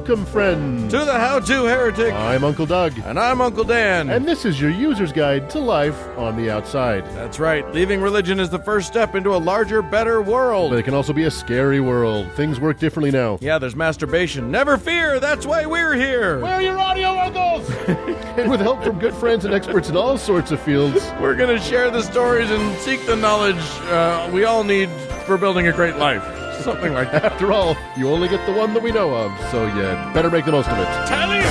Welcome, friends, to the How To Heretic. I'm Uncle Doug. And I'm Uncle Dan. And this is your user's guide to life on the outside. That's right. Leaving religion is the first step into a larger, better world. But it can also be a scary world. Things work differently now. Yeah, there's masturbation. Never fear, that's why we're here. Where are your audio uncles? And with help from good friends and experts in all sorts of fields, we're going to share the stories and seek the knowledge we all need for building a great life. Something like that. After all, you only get the one that we know of, so you better make the most of it. Tally-ho!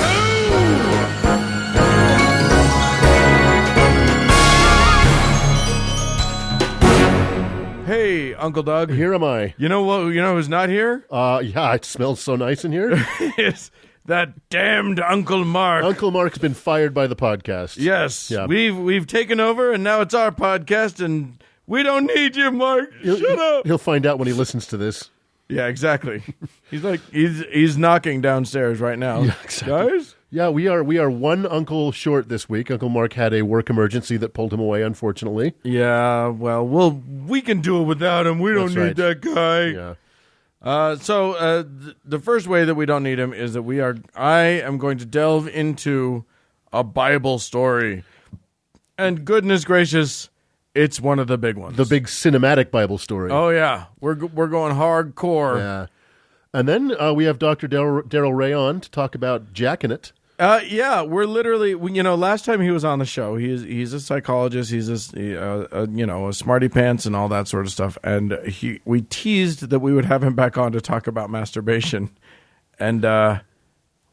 Hey, Uncle Doug. Here am I. You know what? You know who's not here? Yeah, it smells so nice in here. It's that damned Uncle Mark. Uncle Mark's been fired by the podcast. Yes. Yeah. We've taken over, and now it's our podcast, and we don't need you, Mark. Shut up. He'll find out when he listens to this. Yeah, exactly. He's knocking downstairs right now. Yeah, exactly. Guys? Yeah, we are one uncle short this week. Uncle Mark had a work emergency that pulled him away, unfortunately. Yeah, well, we can do it without him. We don't need that guy. Yeah. So the first way that we don't need him is that I am going to delve into a Bible story. And goodness gracious, it's one of the big ones. The big cinematic Bible story. Oh, yeah. We're going hardcore. Yeah. And then we have Dr. Darrel Ray on to talk about jacking it. Yeah, we're literally, last time he was on the show, he's a psychologist, he's a smarty pants and all that sort of stuff. And we teased that we would have him back on to talk about masturbation. And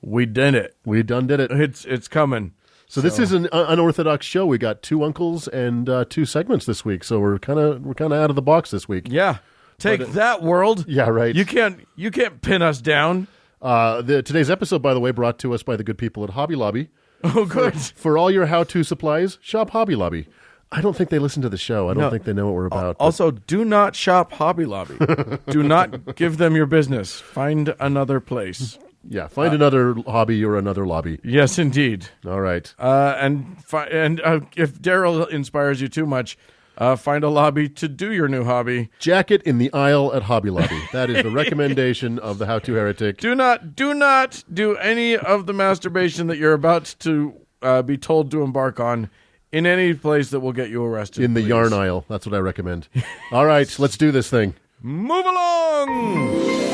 we did it. We done did it. It's coming. So this is an unorthodox show. We got two uncles and two segments this week. So we're kind of out of the box this week. Yeah. Take that, world. Yeah, right. You can't pin us down. Today's episode, by the way, brought to us by the good people at Hobby Lobby. Oh, good. For all your how-to supplies, shop Hobby Lobby. I don't think they listen to the show. I don't think they know what we're about. Also, do not shop Hobby Lobby. Do not give them your business. Find another place. Yeah, find another hobby or another lobby. Yes, indeed. All right. And if Darrell inspires you too much, find a lobby to do your new hobby. Jacket in the aisle at Hobby Lobby. That is the recommendation of the How To Heretic. Do not do any of the masturbation that you're about to be told to embark on in any place that will get you arrested. In the yarn aisle. That's what I recommend. All right, let's do this thing. Move along!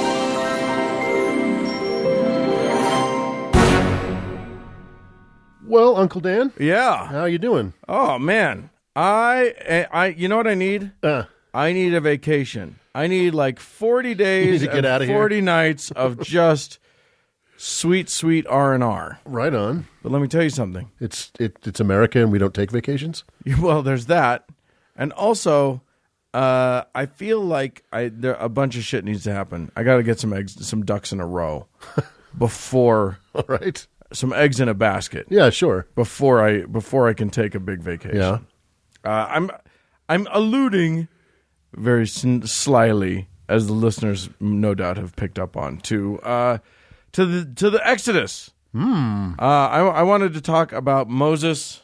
Well, Uncle Dan. Yeah. How you doing? Oh, man. I you know what I need? I need a vacation. I need like 40 days to get out of 40 here. nights of just sweet R&R. Right on. But let me tell you something. It's America and we don't take vacations? Well, there's that. And also, I feel like a bunch of shit needs to happen. I got to get some ducks in a row before. All right. Some eggs in a basket. Yeah, sure. Before I can take a big vacation. Yeah. I'm alluding very slyly, as the listeners no doubt have picked up on, to the Exodus. I wanted to talk about Moses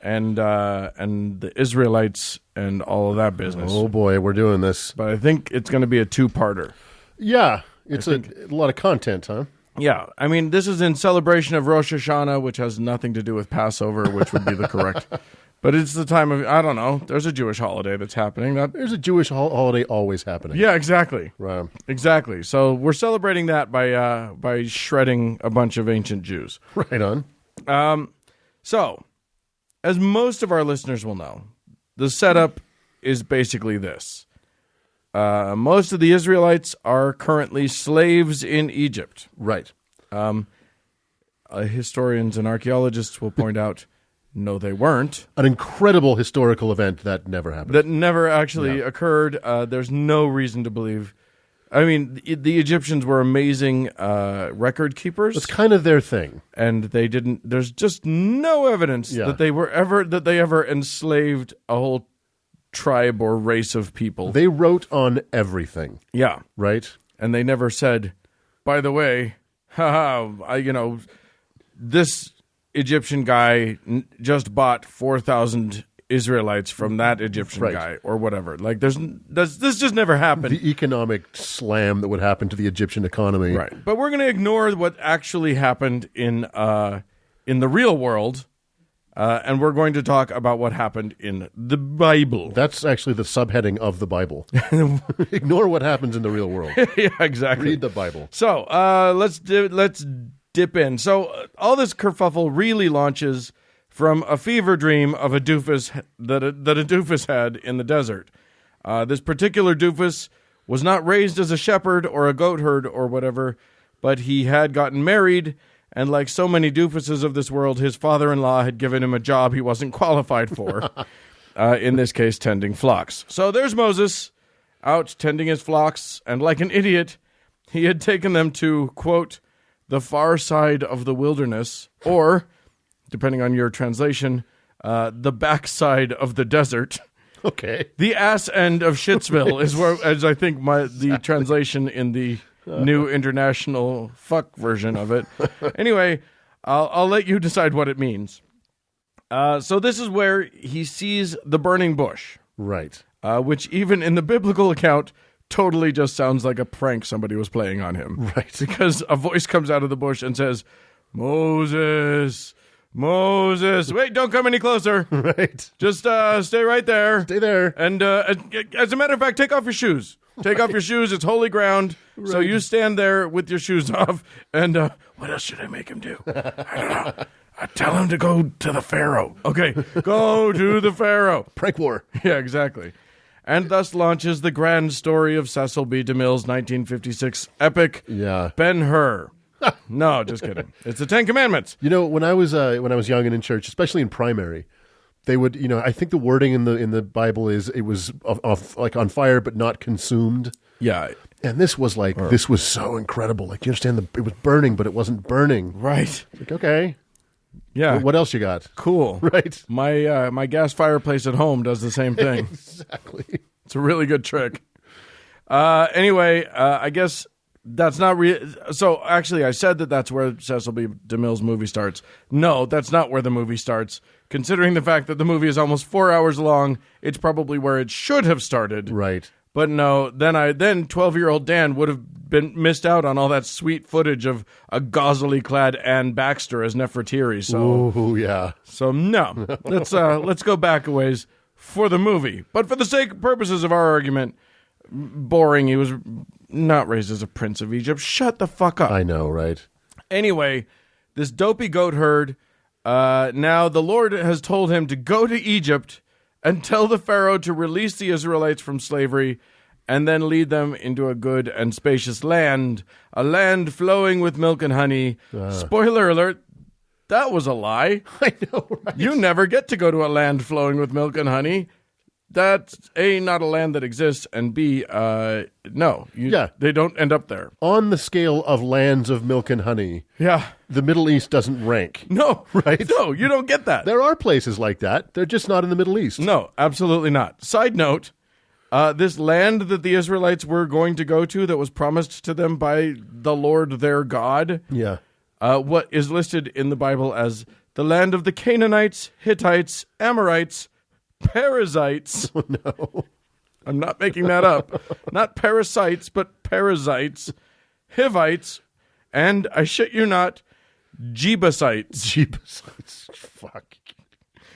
and the Israelites and all of that business. Oh boy, we're doing this. But I think it's going to be a two-parter. Yeah, it's a lot of content, huh? Yeah, I mean, this is in celebration of Rosh Hashanah, which has nothing to do with Passover, which would be the correct. But it's the time of, I don't know, there's a Jewish holiday that's happening. There's a Jewish holiday always happening. Yeah, exactly. Right. Exactly. So we're celebrating that by shredding a bunch of ancient Jews. Right on. So, as most of our listeners will know, the setup is basically this. Most of the Israelites are currently slaves in Egypt. Right. Historians and archaeologists will point out, no, they weren't. An incredible historical event that never happened. That never actually occurred. There's no reason to believe. I mean, the Egyptians were amazing record keepers. It's kind of their thing. And they didn't. There's just no evidence that they ever enslaved a whole tribe or race of people. They wrote on everything. Yeah. Right? And they never said, by the way, this Egyptian guy just bought 4,000 Israelites from that Egyptian Right. guy or whatever. Like, this just never happened. The economic slam that would happen to the Egyptian economy. Right. But we're going to ignore what actually happened in the real world, and we're going to talk about what happened in the Bible. That's actually the subheading of the Bible. Ignore what happens in the real world. Yeah, exactly. Read the Bible. So let's dip in. So all this kerfuffle really launches from a fever dream of a doofus that a doofus had in the desert. This particular doofus was not raised as a shepherd or a goat herd or whatever, but he had gotten married, and like so many doofuses of this world, his father-in-law had given him a job he wasn't qualified for, in this case, tending flocks. So there's Moses out tending his flocks, and like an idiot, he had taken them to, quote, the far side of the wilderness, or, depending on your translation, the backside of the desert. Okay. The ass end of Shitsville is where, as I think the translation in the new international fuck version of it. Anyway, I'll let you decide what it means. So this is where he sees the burning bush, Right. which even in the biblical account totally just sounds like a prank somebody was playing on him. Right. Because a voice comes out of the bush and says, Moses, Moses, wait, don't come any closer. Right. Just stay right there. Stay there. And as a matter of fact, take off your shoes. Take off your shoes. It's holy ground. So you stand there with your shoes off. And what else should I make him do? I don't know. Tell him to go to the Pharaoh. Okay, go to the Pharaoh. Prank war. Yeah, exactly. And thus launches the grand story of Cecil B. DeMille's 1956 epic, Yeah. Ben-Hur. No, just kidding. It's the Ten Commandments. You know, when I was young and in church, especially in primary, they would, I think the wording in the Bible is it was like on fire but not consumed. Yeah. And this was like this was so incredible. Like you understand it was burning but it wasn't burning. Right. Like okay. Yeah. What else you got? Cool. Right. My gas fireplace at home does the same thing. Exactly. It's a really good trick. Anyway, I guess that's not real. So actually, I said that's where Cecil B. DeMille's movie starts. No, that's not where the movie starts. Considering the fact that the movie is almost 4 hours long, it's probably where it should have started. Right. But no, then 12-year-old Dan would have been missed out on all that sweet footage of a gauzily clad Ann Baxter as Nefertiti. So, Oh yeah. so no, let's go back a ways for the movie. But for the purposes of our argument, boring. He was not raised as a prince of Egypt. Shut the fuck up. I know, right? Anyway, this dopey goat herd. Now the Lord has told him to go to Egypt and tell the Pharaoh to release the Israelites from slavery and then lead them into a good and spacious land, a land flowing with milk and honey. Spoiler alert, that was a lie. I know, right? You never get to go to a land flowing with milk and honey. That's A, not a land that exists, and B, no. They don't end up there. On the scale of lands of milk and honey, Yeah. the Middle East doesn't rank. No. Right? No, you don't get that. There are places like that. They're just not in the Middle East. No, absolutely not. Side note, this land that the Israelites were going to go to that was promised to them by the Lord their God, Yeah. what is listed in the Bible as the land of the Canaanites, Hittites, Amorites, Perizzites. Oh, no. I'm not making that up. Not parasites, but Perizzites, Hivites, and, I shit you not, Jebusites. Jebusites. Fuck.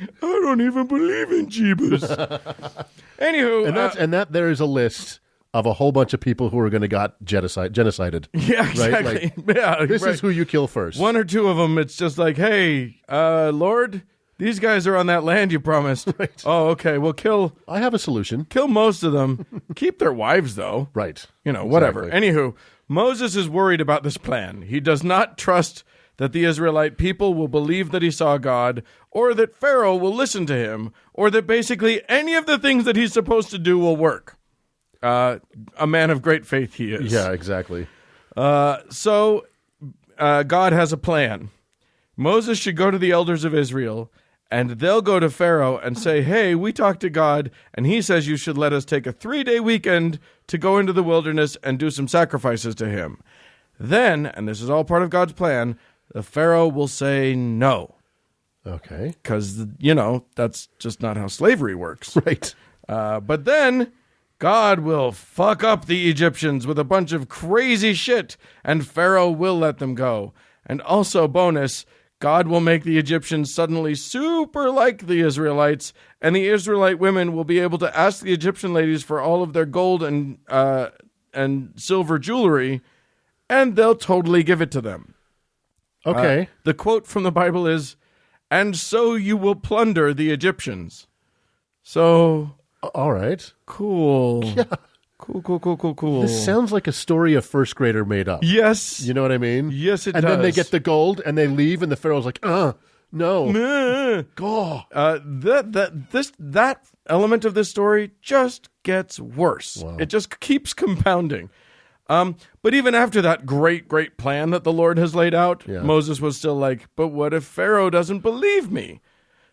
I don't even believe in Jebus. Anywho. And that there is a list of a whole bunch of people who are going to got genocided. Yeah, exactly. Right? Yeah, This right. is who you kill first. One or two of them, it's just like, hey, Lord, these guys are on that land you promised. Right. Oh, okay. Well, kill I have a solution. most of them. Keep their wives, though. Right. Whatever. Exactly. Anywho, Moses is worried about this plan. He does not trust that the Israelite people will believe that he saw God, or that Pharaoh will listen to him, or that basically any of the things that he's supposed to do will work. A man of great faith he is. Yeah, exactly. So God has a plan. Moses should go to the elders of Israel, and they'll go to Pharaoh and say, hey, we talked to God, and he says you should let us take a 3-day weekend to go into the wilderness and do some sacrifices to him. Then, and this is all part of God's plan, the Pharaoh will say no. Okay. Because, that's just not how slavery works. Right. But then God will fuck up the Egyptians with a bunch of crazy shit, and Pharaoh will let them go. And also, bonus, God will make the Egyptians suddenly super like the Israelites, and the Israelite women will be able to ask the Egyptian ladies for all of their gold and silver jewelry, and they'll totally give it to them. Okay. The quote from the Bible is, "And so you will plunder the Egyptians." So, All right. cool. Yeah. Cool. This sounds like a story a first grader made up. Yes. You know what I mean? Yes, it and does. then they get the gold and they leave, and the Pharaoh's like, no. Go. That element of this story just gets worse. Wow. It just keeps compounding. But even after that great plan that the Lord has laid out, Moses was still like, but what if Pharaoh doesn't believe me?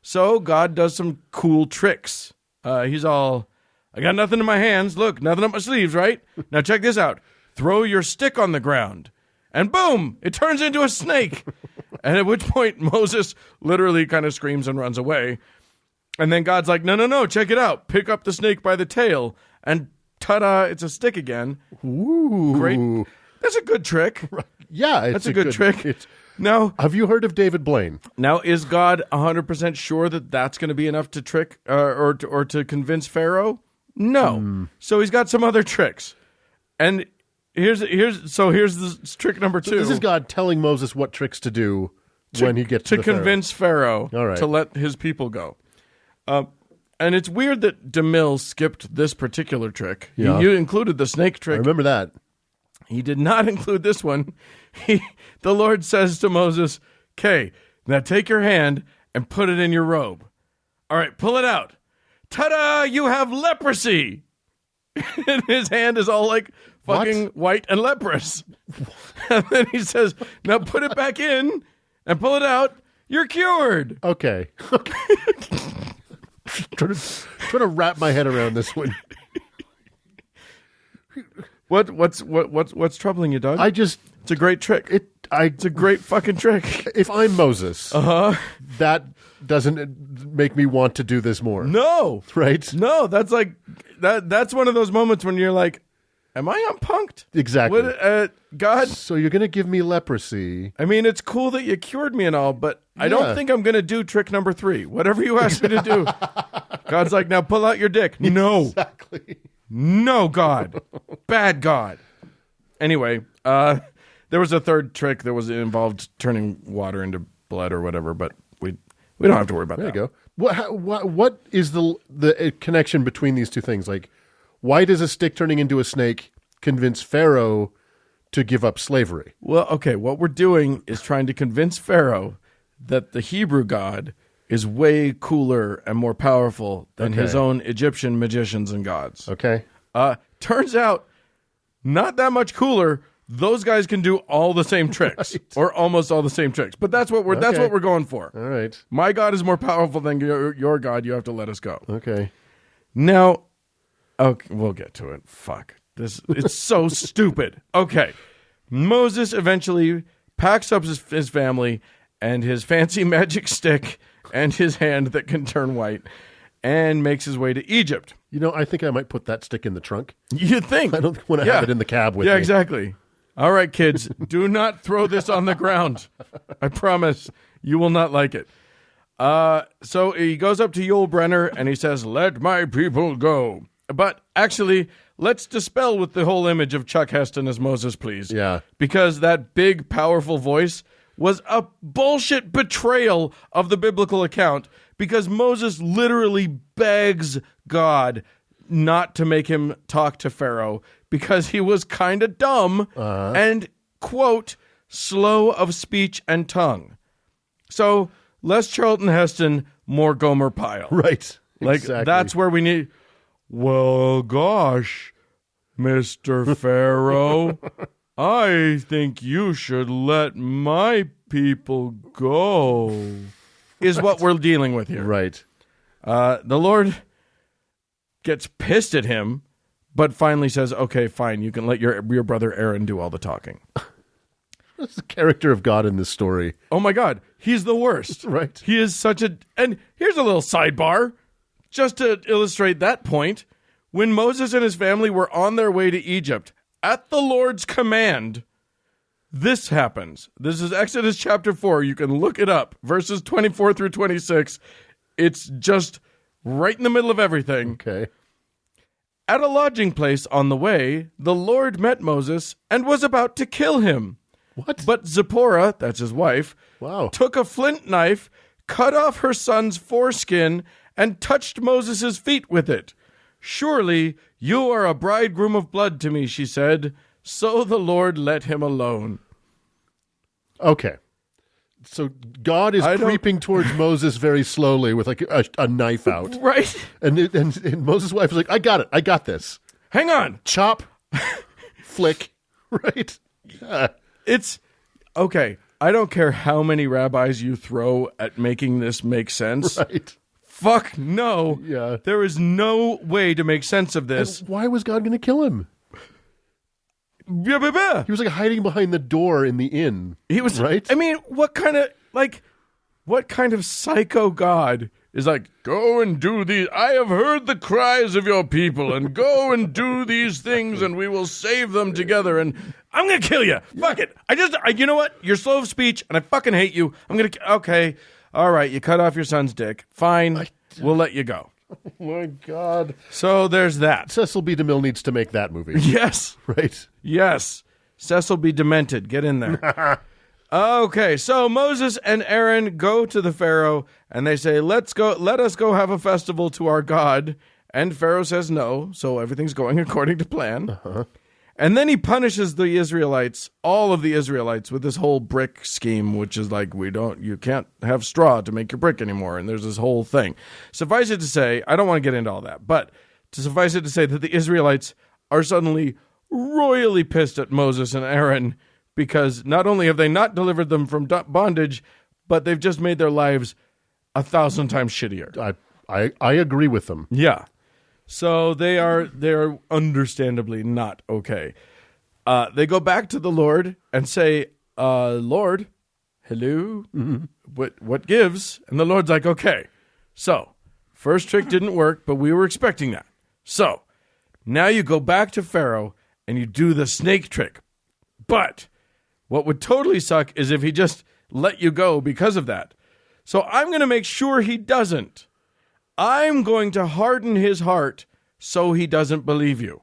So God does some cool tricks. He's all, I got nothing in my hands. Look, nothing up my sleeves, right? Now check this out. Throw your stick on the ground. And boom, it turns into a snake. And at which point Moses literally kind of screams and runs away. And then God's like, no, check it out. Pick up the snake by the tail. And ta-da, it's a stick again. Ooh. Great. That's a good trick. Yeah, That's a good trick. Now, have you heard of David Blaine? Now, is God 100% sure that that's going to be enough to trick or to convince Pharaoh? No. So he's got some other tricks. And here's the trick number 2. So this is God telling Moses what tricks to do when he gets to the convince Pharaoh All right. to let his people go. And it's weird that DeMille skipped this particular trick. Yeah. You included the snake trick. I remember that. He did not include this one. The Lord says to Moses, "Okay, now take your hand and put it in your robe. All right, pull it out. Ta-da! You have leprosy." And his hand is all like fucking white and leprous. And then he says, "Now put it back in and pull it out. You're cured." Okay. trying to wrap my head around this one. What's troubling you, Doug? It's a great trick. It's a great fucking trick. If I'm Moses, that doesn't make me want to do this more. No. Right? No, that's like that's one of those moments when you're like, am I unpunked? Exactly. God. So you're going to give me leprosy. I mean, it's cool that you cured me and all, but I don't think I'm going to do trick number 3. Whatever you ask me to do. God's like, now pull out your dick. No. Exactly. No, God. Bad God. Anyway, there was a third trick that was involved turning water into blood or whatever, but we don't have to worry about that. There you go. What is the connection between these two things? Like, why does a stick turning into a snake convince Pharaoh to give up slavery? Well, okay, what we're doing is trying to convince Pharaoh that the Hebrew God is way cooler and more powerful than his own Egyptian magicians and gods. Okay. Turns out, not that much cooler. Those guys can do all the same tricks, or almost all the same tricks. But that's what we're going for. All right. My God is more powerful than your God. You have to let us go. Okay. Now, okay, we'll get to it. Fuck this. It's so stupid. Okay, Moses eventually packs up his family and his fancy magic stick and his hand that can turn white, and makes his way to Egypt. You know, I think I might put that stick in the trunk. You think? I don't want to have it in the cab with me. Yeah, exactly. All right, kids, do not throw this on the ground. I promise you will not like it. So he goes up to Yul Brynner and he says, "Let my people go." But actually, let's dispel with the whole image of Chuck Heston as Moses, please. Yeah. Because that big, powerful voice was a bullshit betrayal of the biblical account, because Moses literally begs God not to make him talk to Pharaoh because he was kind of dumb and, quote, slow of speech and tongue. So less Charlton Heston, more Gomer Pyle. Right. Like, exactly. that's where we need... Well, gosh, Mr. Pharaoh, I think you should let my people go, is what we're dealing with here. Right. The Lord gets pissed at him, but finally says, okay, fine, you can let your brother Aaron do all the talking. What's the character of God in this story? Oh my God, he's the worst. Right. He is such a... And here's a little sidebar, just to illustrate that point. When Moses and his family were on their way to Egypt, at the Lord's command, this happens. This is Exodus chapter 4. You can look it up. Verses 24 through 26. It's just right in the middle of everything. Okay. At a lodging place on the way, the Lord met Moses and was about to kill him. What? But Zipporah, that's his wife, Wow. took a flint knife, cut off her son's foreskin, and touched Moses' feet with it. Surely you are a bridegroom of blood to me, she said. So the Lord let him alone. Okay. So God is creeping towards Moses very slowly with like a knife out. Right? And Moses' wife is like, I got it. I got this. Hang on. Chop. Flick. Right? Yeah. It's okay. I don't care how many rabbis you throw at making this make sense. Right. Fuck no. Yeah. There is no way to make sense of this. And why was God going to kill him? He He was like hiding behind the door in the inn. He was right. I mean, what kind of psycho God is like, go and do these? I have heard the cries of your people, and go and do these things, and we will save them together. And I'm gonna kill you. Fuck it. You know what? You're slow of speech, and I fucking hate you. Okay, all right. You cut off your son's dick. Fine, we'll let you go. Oh my God. So there's that. Cecil B. DeMille needs to make that movie. Yes. Right. Yes. Cecil B. Demented. Get in there. Okay, so Moses and Aaron go to the Pharaoh, and they say, let us go have a festival to our God. And Pharaoh says no, so everything's going according to plan. Uh-huh. And then he punishes the Israelites, all of the Israelites, with this whole brick scheme, which is like, you can't have straw to make your brick anymore. And there's this whole thing. Suffice it to say, I don't want to get into all that, but to suffice it to say that the Israelites are suddenly royally pissed at Moses and Aaron because not only have they not delivered them from bondage, but they've just made their lives 1,000 times shittier. I agree with them. Yeah. So they're understandably not okay. They go back to the Lord and say, Lord, hello, what gives? And the Lord's like, okay, so first trick didn't work, but we were expecting that. So now you go back to Pharaoh and you do the snake trick. But what would totally suck is if he just let you go because of that. So I'm going to make sure he doesn't. I'm going to harden his heart so he doesn't believe you.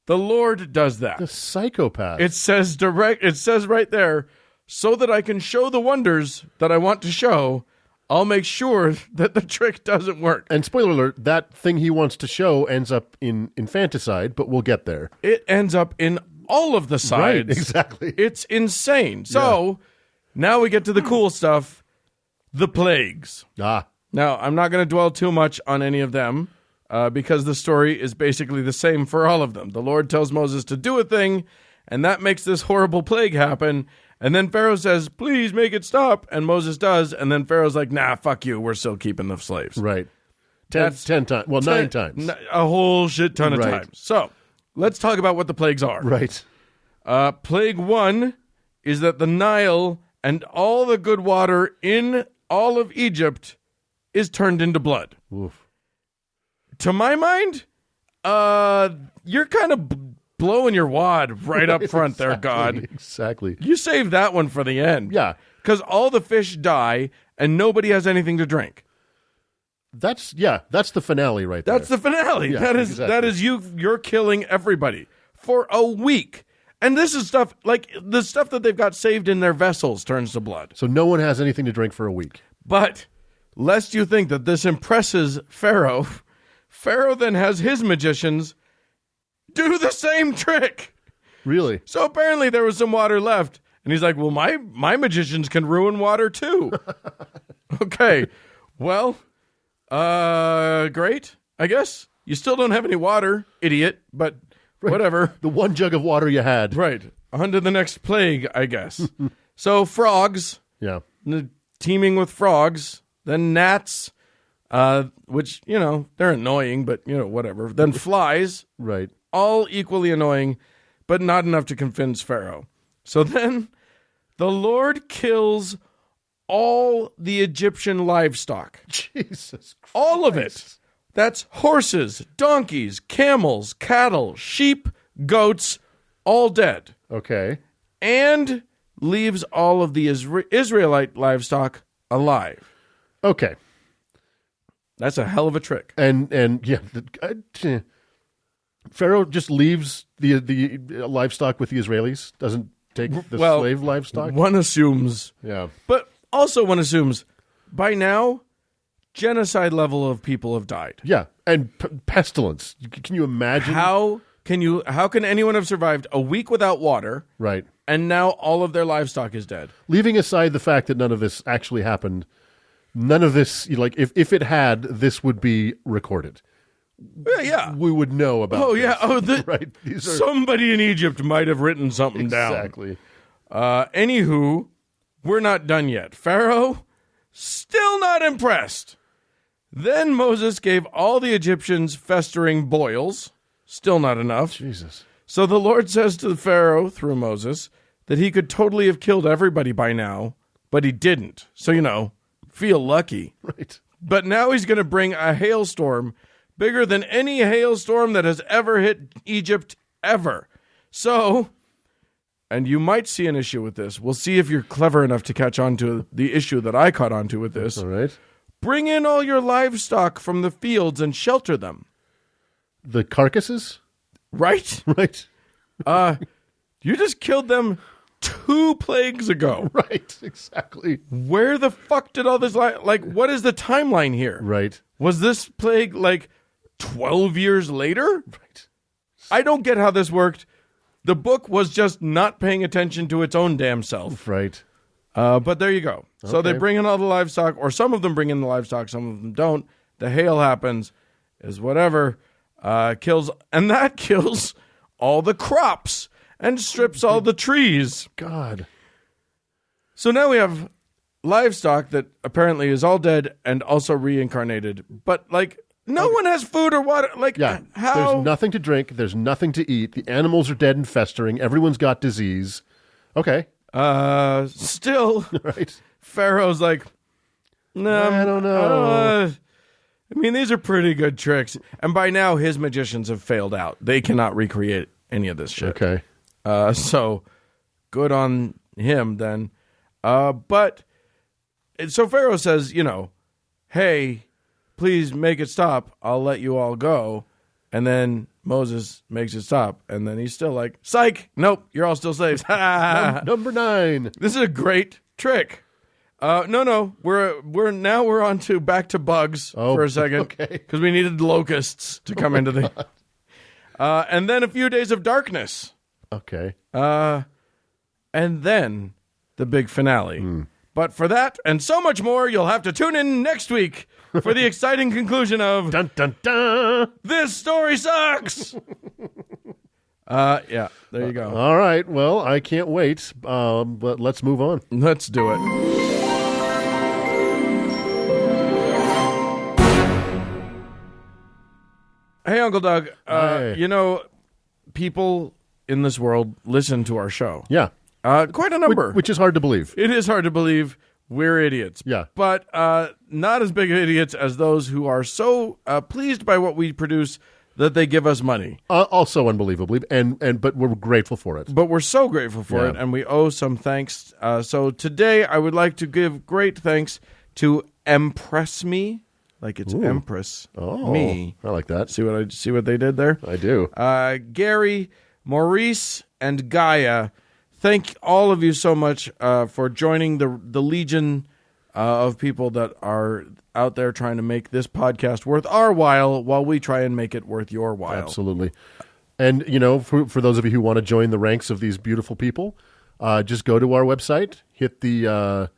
The Lord does that. The psychopath. It says right there, so that I can show the wonders that I want to show, I'll make sure that the trick doesn't work. And spoiler alert, that thing he wants to show ends up in infanticide, but we'll get there. It ends up in all of the sides. Right, exactly. It's insane. So now we get to the cool stuff, the plagues. Now, I'm not going to dwell too much on any of them because the story is basically the same for all of them. The Lord tells Moses to do a thing, and that makes this horrible plague happen. And then Pharaoh says, please make it stop. And Moses does. And then Pharaoh's like, nah, fuck you. We're still keeping the slaves. Right. 10 times. Well, 9 times. A whole shit ton of times. So let's talk about what the plagues are. Right. Plague 1 is that the Nile and all the good water in all of Egypt is turned into blood. Oof. To my mind, you're kind of blowing your wad right up front there, God. Exactly. You save that one for the end. Yeah. Because all the fish die and nobody has anything to drink. That's the finale right there. That's the finale. Yeah, that is you're killing everybody for a week. And this is stuff like the stuff that they've got saved in their vessels turns to blood. So no one has anything to drink for a week. But lest you think that this impresses Pharaoh, Pharaoh then has his magicians do the same trick. Really? So apparently there was some water left. And he's like, well, my magicians can ruin water too. Okay. Well, great, I guess. You still don't have any water, idiot, but whatever. The one jug of water you had. Right. On to the next plague, I guess. So frogs. Yeah. Teeming with frogs. Then gnats, which, they're annoying, but, whatever. Then flies. Right. All equally annoying, but not enough to convince Pharaoh. So then the Lord kills all the Egyptian livestock. Jesus Christ. All of it. That's horses, donkeys, camels, cattle, sheep, goats, all dead. Okay. And leaves all of the Israelite livestock alive. Okay. That's a hell of a trick. And yeah, Pharaoh just leaves the livestock with the Israelis, doesn't take the slave livestock. One assumes. Yeah. But also one assumes by now, genocide level of people have died. Yeah, and pestilence. Can you imagine? How can anyone have survived a week without water? Right. And now all of their livestock is dead. Leaving aside the fact that none of this actually happened, none of this, like, if it had, this would be recorded. Yeah. We would know about this. Yeah. Oh, right. Somebody in Egypt might have written something down. Exactly. Anywho, we're not done yet. Pharaoh, still not impressed. Then Moses gave all the Egyptians festering boils. Still not enough. Jesus. So the Lord says to the Pharaoh, through Moses, that he could totally have killed everybody by now, but he didn't. So, feel lucky. Right. But now he's going to bring a hailstorm bigger than any hailstorm that has ever hit Egypt ever. So, and you might see an issue with this. We'll see if you're clever enough to catch on to the issue that I caught on to with this. All right. Bring in all your livestock from the fields and shelter them. The carcasses? Right? Right. You just killed them 2 plagues ago. Right. Exactly. Where the fuck did all this what is the timeline here? Right. Was this plague 12 years later? Right. I don't get how this worked. The book was just not paying attention to its own damn self. Right. But there you go. So Okay. they bring in all the livestock, or some of them bring in the livestock, some of them don't. The hail happens, is whatever, kills all the crops and strips all the trees. God. So now we have livestock that apparently is all dead and also reincarnated. But, no one has food or water. Yeah. how? There's nothing to drink. There's nothing to eat. The animals are dead and festering. Everyone's got disease. Okay. Still, Right. Pharaoh's like, no, I don't know. These are pretty good tricks. And by now, his magicians have failed out. They cannot recreate any of this shit. Okay. So good on him then. But so Pharaoh says, hey, please make it stop. I'll let you all go. And then Moses makes it stop. And then he's still like, psych, nope, you're all still slaves. Number 9. This is a great trick. No, we're on to back to bugs for a second. Okay. Because we needed locusts to come into the... and then a few days of darkness. Okay. And then the big finale. But for that and so much more, you'll have to tune in next week for the exciting conclusion of Dun, dun, dun. This Story Sucks! Yeah, there you go. All right. Well, I can't wait. But let's move on. Let's do it. Hey, Uncle Doug. Hey. People in this world listen to our show. Yeah. Quite a number. Which is hard to believe. It is hard to believe we're idiots. Yeah. But not as big idiots as those who are so pleased by what we produce that they give us money. Also unbelievably, but we're grateful for it. But we're so grateful for Yeah. it, and we owe some thanks. So today I would like to give great thanks to Empress Me, like it's Empress Me. I like that. See what they did there? I do. Gary, Maurice, and Gaia. Thank all of you so much for joining the legion of people that are out there trying to make this podcast worth our while we try and make it worth your while. Absolutely. And, for those of you who want to join the ranks of these beautiful people, just go to our website, hit the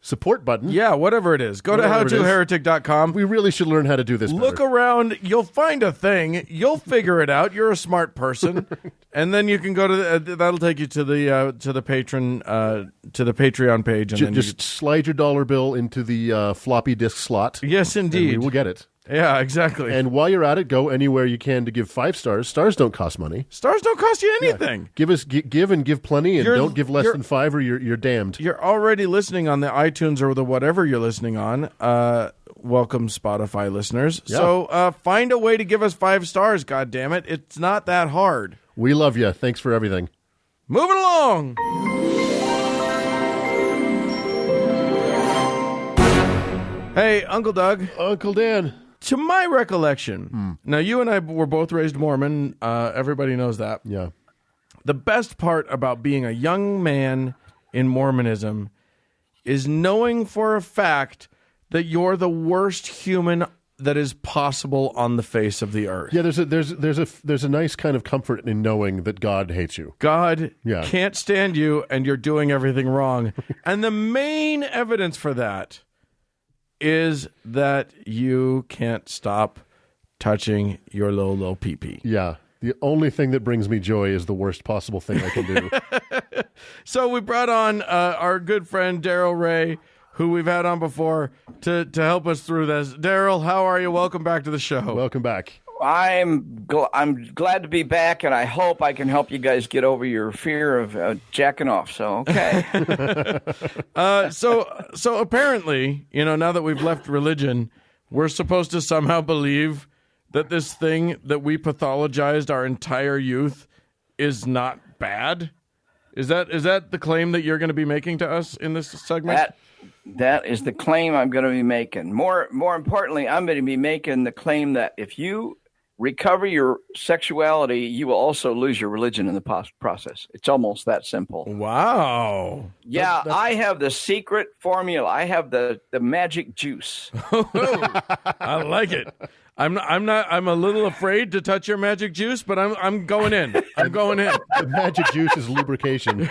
support button. Yeah, whatever it is. Go to howtoheretic.com. We really should learn how to do this better. Look around. You'll find a thing. You'll figure it out. You're a smart person. And then you can go to that'll take you to the Patreon page. And then just slide your dollar bill into the floppy disk slot. Yes, indeed. And we will get it. Yeah, exactly. And while you're at it, go anywhere you can to give 5 stars. Stars don't cost money. Stars don't cost you anything. Yeah. Give and give plenty, and don't give less than 5, or you're damned. You're already listening on the iTunes or the whatever you're listening on. Welcome, Spotify listeners. Yeah. So find a way to give us 5 stars. God damn it! It's not that hard. We love you. Thanks for everything. Moving along. Hey, Uncle Doug. Uncle Dan. To my recollection, now you and I were both raised Mormon. Everybody knows that. Yeah. The best part about being a young man in Mormonism is knowing for a fact that you're the worst human that is possible on the face of the earth. Yeah, there's a nice kind of comfort in knowing that God hates you. God can't stand you, and you're doing everything wrong. And the main evidence for that is that you can't stop touching your little pee-pee. Yeah. The only thing that brings me joy is the worst possible thing I can do. So we brought on our good friend Darrel Ray, who we've had on before, to help us through this. Darrel, how are you? Welcome back to the show. Welcome back. I'm glad to be back, and I hope I can help you guys get over your fear of jacking off. So, okay. So apparently, now that we've left religion, we're supposed to somehow believe that this thing that we pathologized our entire youth is not bad. Is that the claim that you're going to be making to us in this segment? That is the claim I'm going to be making. More importantly, I'm going to be making the claim that if you recover your sexuality, you will also lose your religion in the process. It's almost that simple. Wow. Yeah, I have the secret formula. I have the magic juice. I like it. I'm a little afraid to touch your magic juice, but I'm going in. I'm going in. The magic juice is lubrication.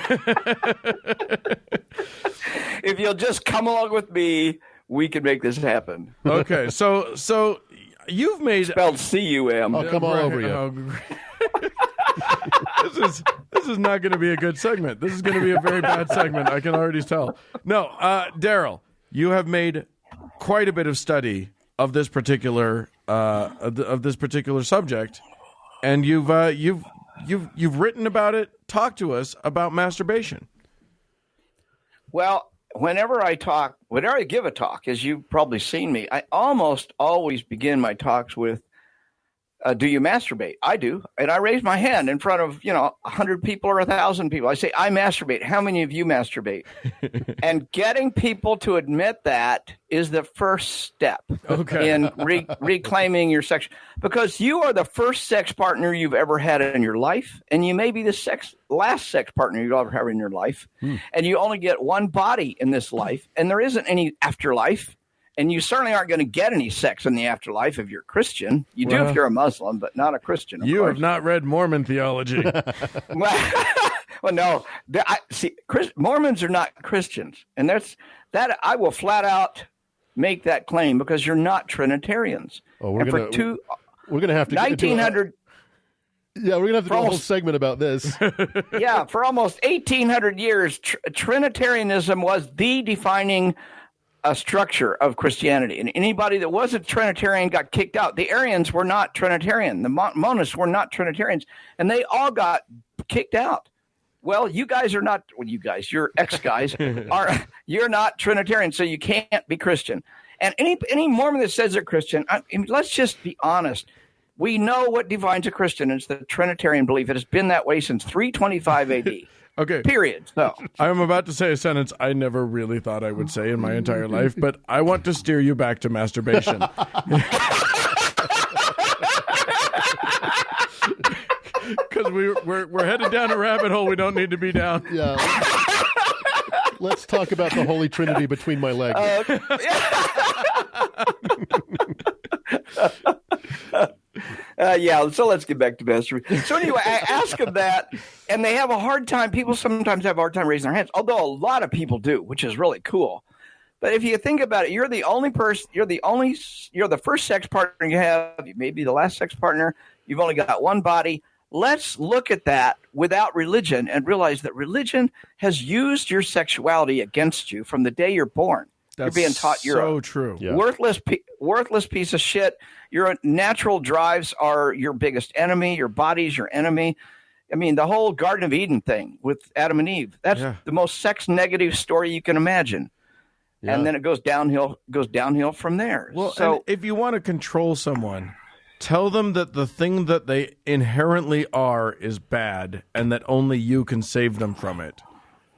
If you'll just come along with me, we can make this happen. Okay, so you've made spelled C-U-M. I'll come all over you. This is not going to be a good segment. This is going to be a very bad segment. I can already tell. No, Darrel, you have made quite a bit of study of this particular subject, and you've written about it. Talk to us about masturbation. Well, whenever I give a talk, as you've probably seen me, I almost always begin my talks with, do you masturbate? I do. And I raise my hand in front of, 100 people or 1,000 people. I say, I masturbate. How many of you masturbate? And getting people to admit that is the first step in reclaiming your sex. Because you are the first sex partner you've ever had in your life. And you may be the last sex partner you'll ever have in your life. And you only get one body in this life. And there isn't any afterlife. And you certainly aren't going to get any sex in the afterlife if you're Christian. You do if you're a Muslim, but not a Christian. You have not read Mormon theology. Well, no. Mormons are not Christians. And that I will flat out make that claim because you're not Trinitarians. Oh, we're going to have to 1900. Yeah, we're going to have to do a whole segment about this. Yeah, for almost 1,800 years, Trinitarianism was the defining a structure of Christianity, and anybody that wasn't Trinitarian got kicked out. The Arians were not Trinitarian. The Monists were not Trinitarians, and they all got kicked out. Well, you guys are not. Well, you guys, your ex-guys you're not Trinitarian, so you can't be Christian. And any Mormon that says they're Christian, let's just be honest. We know what defines a Christian. It's the Trinitarian belief. It has been that way since 325 A.D. Okay. Period. So I'm about to say a sentence I never really thought I would say in my entire life, but I want to steer you back to masturbation. Because we're headed down a rabbit hole we don't need to be down. Yeah. Let's talk about the Holy Trinity between my legs. So let's get back to masturbation. So anyway, I ask them that, and they have a hard time. People sometimes have a hard time raising their hands, although a lot of people do, which is really cool. But if you think about it, you're the only person, you're the first sex partner you have. You may be the last sex partner. You've only got one body. Let's look at that without religion and realize that religion has used your sexuality against you from the day you're born. That's you're being taught you're so a true. Yeah. worthless piece of shit. Your natural drives are your biggest enemy. Your body's your enemy. I mean, the whole Garden of Eden thing with Adam and Eve, that's the most sex negative story you can imagine. Yeah. And then it goes downhill from there. Well, so and if you want to control someone, tell them that the thing that they inherently are is bad and that only you can save them from it.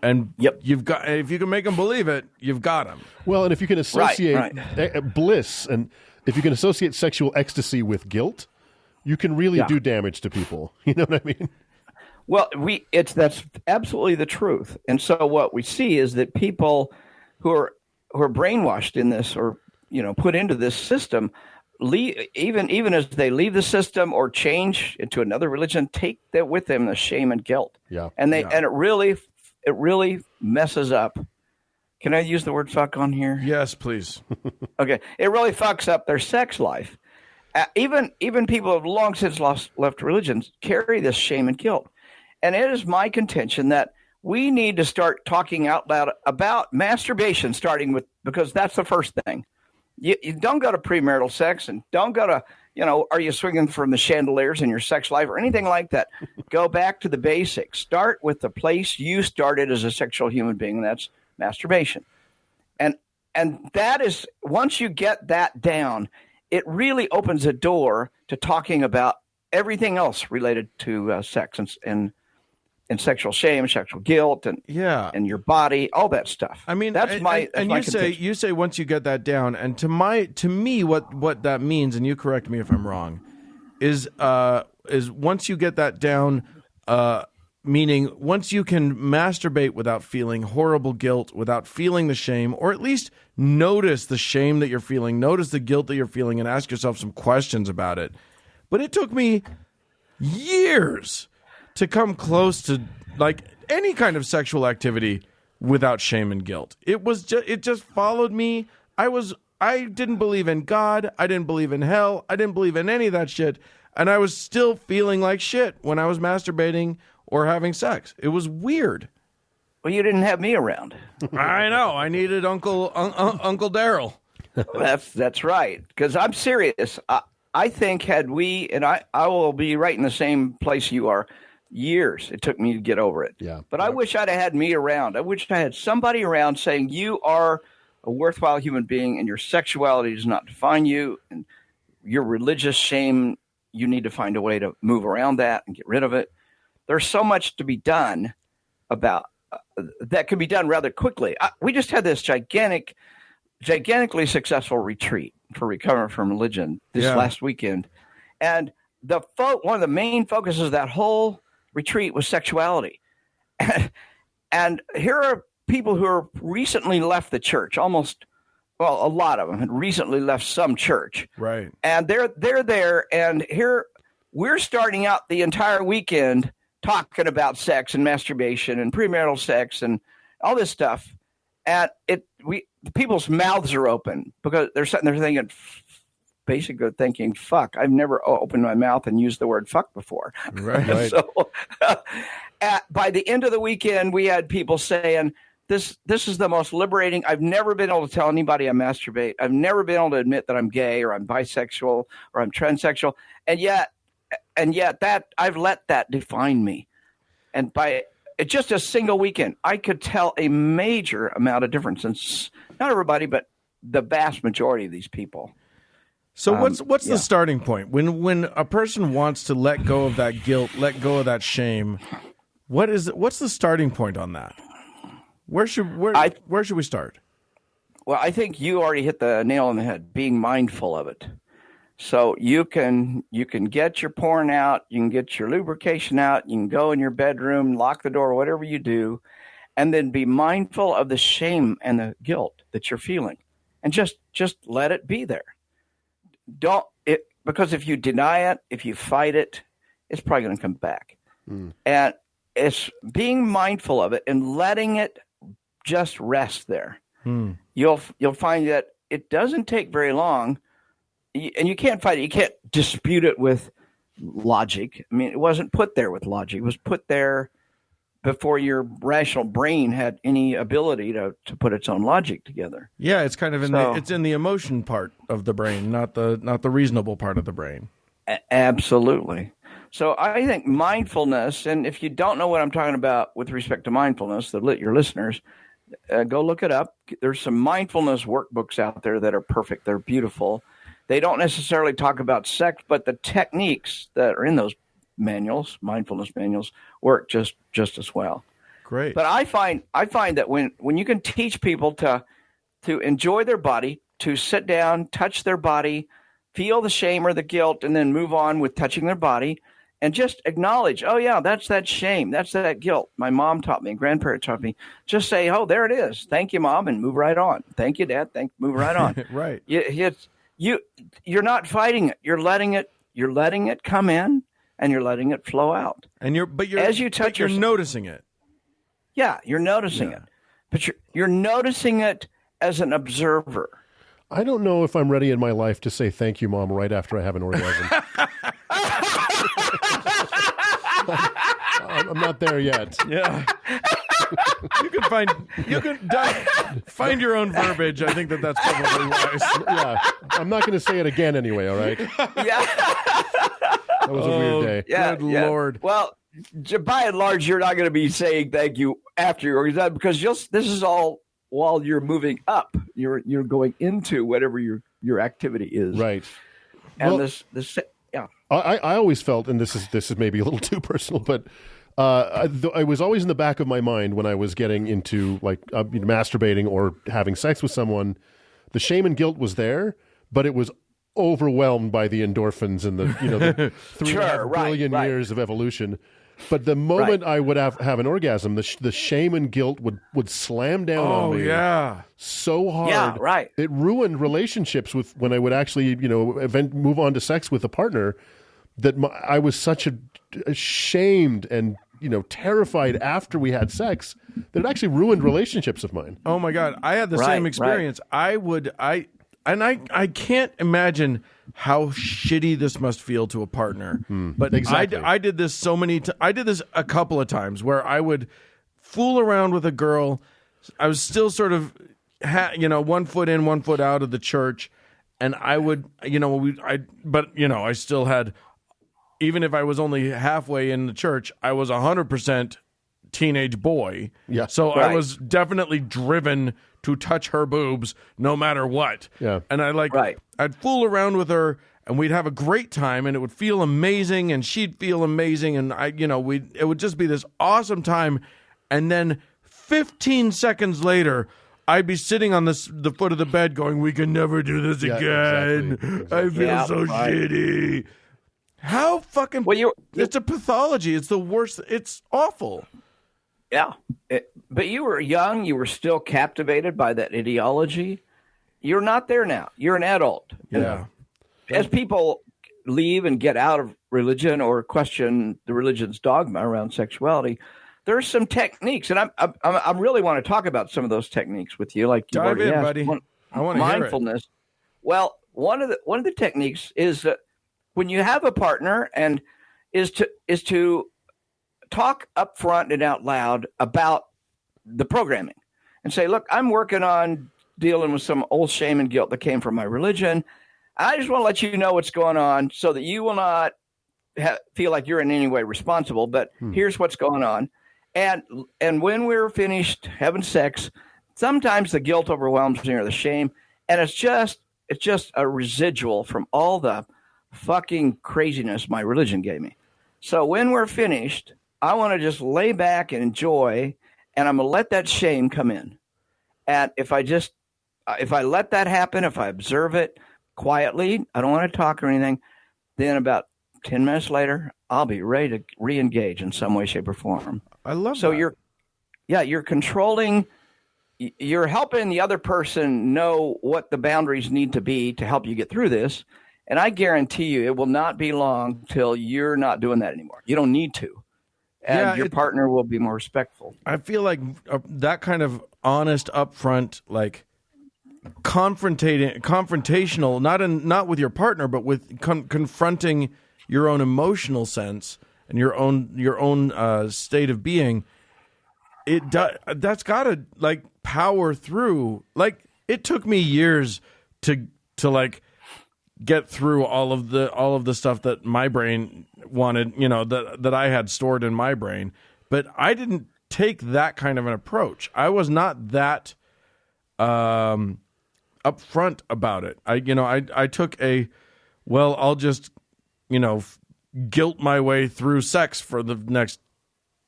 And you've got, if you can make them believe it, you've got them. Well, and if you can associate bliss, and if you can associate sexual ecstasy with guilt, you can really do damage to people. You know what I mean? Well, that's absolutely the truth. And so what we see is that people who are brainwashed in this, or put into this system, even as they leave the system or change into another religion, take that with them, the shame and guilt. Yeah. And it really messes up. Can I use the word fuck on here? Yes, please. Okay. It really fucks up their sex life. Even people who have long since left religions carry this shame and guilt. And it is my contention that we need to start talking out loud about masturbation, because that's the first thing. You don't go to premarital sex, and don't go to, are you swinging from the chandeliers in your sex life or anything like that. Go back to the basics. Start with the place you started as a sexual human being, and that's masturbation. And that is, once you get that down, it really opens a door to talking about everything else related to sex and sexual shame, sexual guilt, and your body, all that stuff. I mean, that's my contention. You say once you get that down, and to me, what that means, and you correct me if I'm wrong, is once you get that down, meaning once you can masturbate without feeling horrible guilt, without feeling the shame, or at least notice the shame that you're feeling, notice the guilt that you're feeling, and ask yourself some questions about it. But it took me years to come close to like any kind of sexual activity without shame and guilt. It just followed me. I didn't believe in God. I didn't believe in hell. I didn't believe in any of that shit. And I was still feeling like shit when I was masturbating or having sex. It was weird. Well, you didn't have me around. I know. I needed Uncle Darrel. That's right. Because I'm serious. I think had we, and I will be right in the same place you are, years it took me to get over it. Yeah. But I wish I'd have had me around. I wish I had somebody around saying, you are a worthwhile human being and your sexuality does not define you, and your religious shame, you need to find a way to move around that and get rid of it. There's so much to be done about that can be done rather quickly. We just had this gigantically successful retreat for recovering from religion this last weekend. And one of the main focuses of that whole retreat was sexuality. And here are people who are recently left the church, a lot of them had recently left some church. Right. And they're there, and here we're starting out the entire weekend talking about sex and masturbation and premarital sex and all this stuff. And people's mouths are open because they're sitting there basically thinking, fuck, I've never opened my mouth and used the word fuck before. Right. So by the end of the weekend, we had people saying, this is the most liberating. I've never been able to tell anybody I masturbate. I've never been able to admit that I'm gay or I'm bisexual or I'm transsexual. And yet that I've let that define me. And by just a single weekend, I could tell a major amount of difference. And not everybody, but the vast majority of these people. So what's the starting point when a person wants to let go of that guilt, let go of that shame? What's the starting point on that? Where should we start? Well, I think you already hit the nail on the head. Being mindful of it. So you can get your porn out, you can get your lubrication out, you can go in your bedroom, lock the door, whatever you do, and then be mindful of the shame and the guilt that you're feeling, and just let it be there. Because if you deny it, if you fight it, it's probably going to come back. And it's being mindful of it and letting it just rest there. You'll find that it doesn't take very long, and you can't fight it. You can't dispute it with logic. I mean, it wasn't put there with logic. It was put there before your rational brain had any ability to put its own logic together. Yeah, it's kind of it's in the emotion part of the brain, not the reasonable part of the brain. Absolutely. So I think mindfulness, and if you don't know what I'm talking about with respect to mindfulness, your listeners, go look it up. There's some mindfulness workbooks out there that are perfect. They're beautiful. They don't necessarily talk about sex, but the techniques that are in those manuals, mindfulness manuals, work just as well. Great. But I find that when you can teach people to enjoy their body, to sit down, touch their body, feel the shame or the guilt, and then move on with touching their body, and just acknowledge, oh yeah, that's that shame, that's that guilt. My mom taught me, grandparents taught me. Just say, oh, there it is. Thank you, Mom, and move right on. Thank you, Dad. Move right on. Right. You're not fighting it. You're letting it come in, and you're letting it flow out. And you're noticing it. Yeah, you're noticing it, but you're noticing it as an observer. I don't know if I'm ready in my life to say thank you, Mom, right after I have an orgasm. I'm not there yet. Yeah. You can find your own verbiage. I think that's probably wise. Yeah. I'm not going to say it again anyway, all right? Yeah. That was a weird day. Yeah, Good Lord. Well, by and large, you're not going to be saying thank you after your orgasm because this is all while you're moving up. You're going into whatever your activity is. Right. And well, this yeah. I always felt, and this is maybe a little too personal, but I was always in the back of my mind when I was getting into masturbating or having sex with someone, the shame and guilt was there, but it was overwhelmed by the endorphins and the 3.5 billion years of evolution. But the moment I would have an orgasm, the shame and guilt would slam down on me. Yeah. So hard. Yeah, right. It ruined relationships when I would actually, move on to sex with a partner, that I was such ashamed and, terrified after we had sex that it actually ruined relationships of mine. Oh my God. I had the same experience. Right. I can't imagine how shitty this must feel to a partner. But exactly. I did this I did this a couple of times where I would fool around with a girl. I was still sort of, 1 foot in, 1 foot out of the church. And I would, I still had, even if I was only halfway in the church, I was 100% teenage boy. Yeah. So I was definitely driven to touch her boobs no matter what. Yeah. And I'd fool around with her and we'd have a great time and it would feel amazing and she'd feel amazing and it would just be this awesome time. And then 15 seconds later, I'd be sitting on the foot of the bed going, we can never do this again. Exactly. I feel so shitty. How fucking... it's a pathology. It's the worst. It's awful. Yeah. But you were young. You were still captivated by that ideology. You're not there now. You're an adult. Yeah. As people leave and get out of religion or question the religion's dogma around sexuality, there's some techniques. And I really want to talk about some of those techniques with you. Like dive in, buddy. I want to hear it. Mindfulness. Well, one of the techniques is that when you have a partner and is to talk up front and out loud about the programming and say, look, I'm working on dealing with some old shame and guilt that came from my religion. I just want to let you know what's going on so that you will not feel like you're in any way responsible, but here's what's going on. And when we're finished having sex, sometimes the guilt overwhelms me or the shame. And it's just a residual from all the fucking craziness my religion gave me. So when we're finished, I want to just lay back and enjoy, and I'm going to let that shame come in. And if I let that happen, if I observe it quietly, I don't want to talk or anything, then about 10 minutes later, I'll be ready to re-engage in some way, shape, or form. I love that. So you're controlling, you're helping the other person know what the boundaries need to be to help you get through this. And I guarantee you it will not be long till you're not doing that anymore. You don't need to. And your partner will be more respectful. I feel like that kind of honest, upfront, like confrontational, not with your partner, but with confronting your own emotional sense and your own state of being that's got to like power through. Like it took me years to like get through all of the stuff that my brain wanted, that I had stored in my brain. But I didn't take that kind of an approach. I was not that upfront about it. I took I'll just, guilt my way through sex for the next,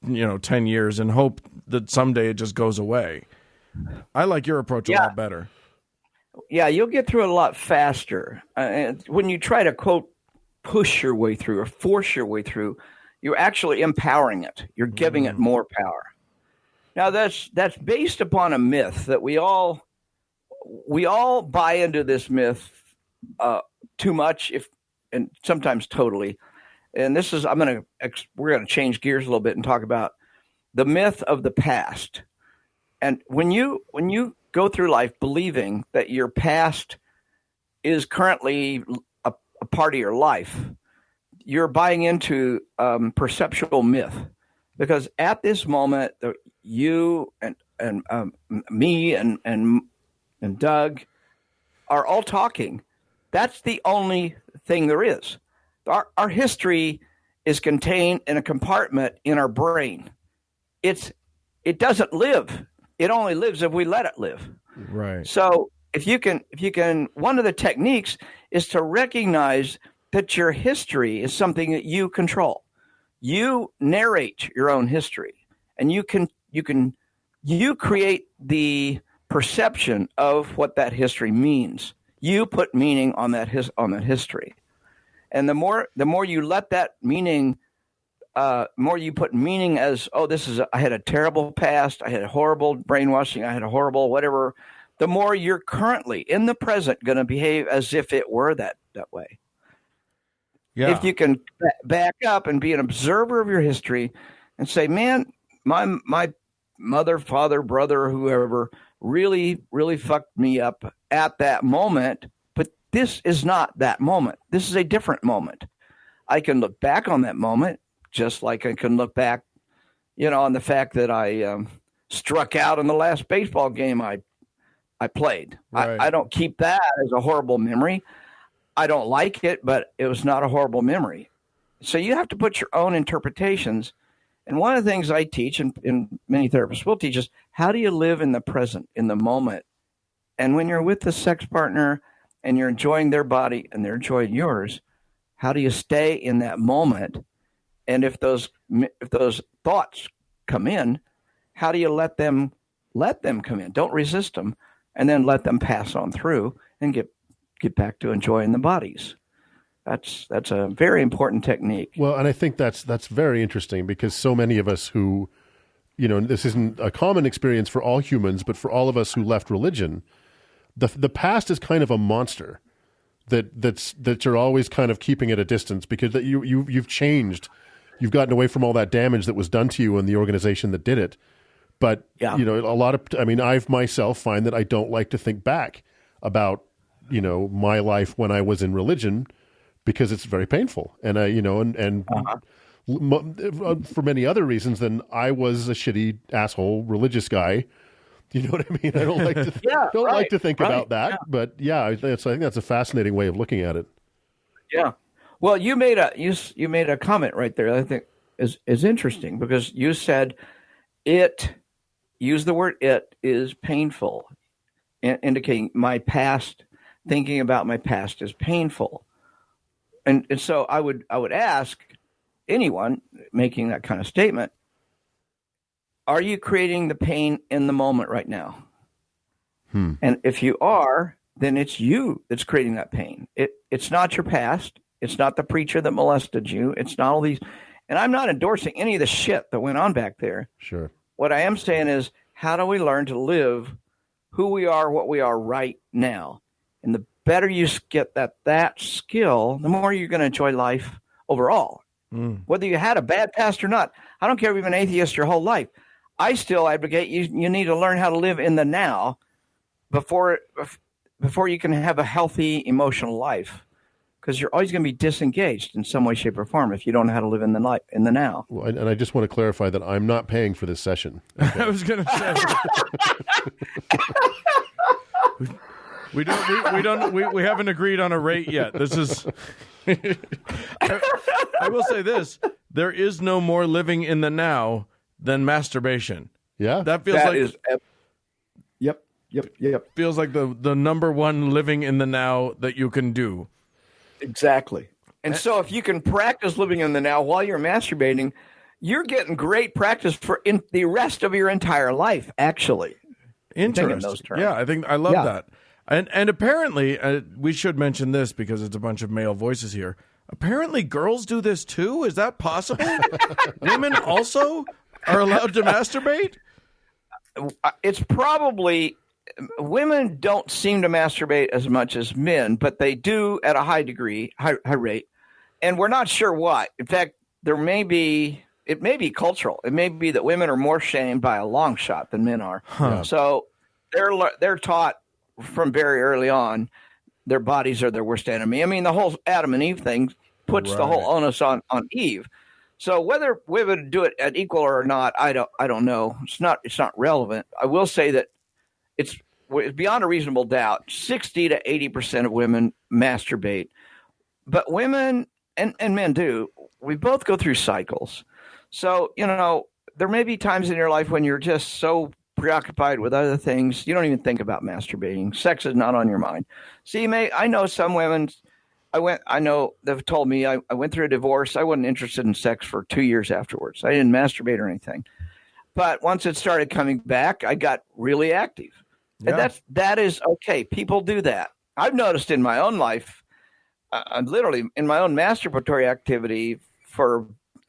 10 years and hope that someday it just goes away. I like your approach a lot better. Yeah, you'll get through it a lot faster. When you try to, quote, push your way through or force your way through, you're actually empowering it. You're giving it more power. Now, that's based upon a myth that we all buy into this myth too much, and sometimes totally. And this is we're gonna change gears a little bit and talk about the myth of the past. And when you go through life believing that your past is currently a part of your life, you're buying into perceptual myth, because at this moment, you and me and Doug are all talking. That's the only thing there is. Our history is contained in a compartment in our brain. It doesn't live. It only lives if we let it live. Right. So if you can, one of the techniques is to recognize that your history is something that you control. You narrate your own history, and you create the perception of what that history means. You put meaning on that history, and the more you let that meaning, more you put meaning as, I had a terrible past, I had a horrible brainwashing, I had a horrible whatever. The more you're currently in the present going to behave as if it were that way. Yeah. If you can back up and be an observer of your history and say, man, my mother, father, brother, whoever really, really fucked me up at that moment, but this is not that moment. This is a different moment. I can look back on that moment just like I can look back, on the fact that I struck out in the last baseball game I played. Right. I don't keep that as a horrible memory. I don't like it, but it was not a horrible memory. So you have to put your own interpretations. And one of the things I teach, and many therapists will teach, is how do you live in the present, in the moment? And when you're with the sex partner and you're enjoying their body and they're enjoying yours, how do you stay in that moment? And if those thoughts come in, how do you let them come in? Don't resist them, and then let them pass on through and get back to enjoying the bodies. That's a very important technique. Well, and I think that's very interesting, because so many of us who, this isn't a common experience for all humans, but for all of us who left religion, the past is kind of a monster that you're always kind of keeping at a distance, because that you've changed, you've gotten away from all that damage that was done to you and the organization that did it. But a lot of, I myself find that I don't like to think back about my life when I was in religion, because it's very painful, and for many other reasons than I was a shitty asshole religious guy. You know what I mean? I don't like to like to think about that, but I think that's a fascinating way of looking at it. Yeah. Well, you made a comment right there that I think is interesting, because you said use the word "it" is painful, indicating my past. Thinking about my past is painful. And so I would ask anyone making that kind of statement, are you creating the pain in the moment right now? And if you are, then it's you that's creating that pain. It's not your past. It's not the preacher that molested you. It's not all these. And I'm not endorsing any of the shit that went on back there. Sure. What I am saying is, how do we learn to live who we are, what we are right now? And the better you get that skill, the more you're going to enjoy life overall. Whether you had a bad past or not. I don't care if you've been atheist your whole life. I still advocate you need to learn how to live in the now before you can have a healthy emotional life. because you're always going to be disengaged in some way, shape, or form if you don't know how to live in the now. Well, and I just want to clarify that I'm not paying for this session. Okay. I was going to say we haven't agreed on a rate yet. This is. I will say this: there is no more living in the now than masturbation. Yeah, that feels Yep. Feels like the number one living in the now that you can do. Exactly. And so if you can practice living in the now while you're masturbating, you're getting great practice for in the rest of your entire life, actually. Interesting. In those terms. Yeah, I love that. And apparently, we should mention this because it's a bunch of male voices here. Apparently, girls do this too. Is that possible? Women also are allowed to masturbate? It's probably... Women don't seem to masturbate as much as men, but they do at a high rate, and we're not sure why. In fact, it may be cultural. It may be that women are more shamed by a long shot than men are. Huh. So they're taught from very early on their bodies are their worst enemy. I mean, the whole Adam and Eve thing puts the whole onus on Eve. So whether women do it at equal or not, I don't know. It's not relevant. I will say that it's beyond a reasonable doubt, 60 to 80% of women masturbate. But women and men do. We both go through cycles. So, there may be times in your life when you're just so preoccupied with other things, you don't even think about masturbating. Sex is not on your mind. So I know some women, they've told me I went through a divorce. I wasn't interested in sex for 2 years afterwards. I didn't masturbate or anything. But once it started coming back, I got really active. Yeah. And that is okay. People do that. I've noticed in my own life, literally in my own masturbatory activity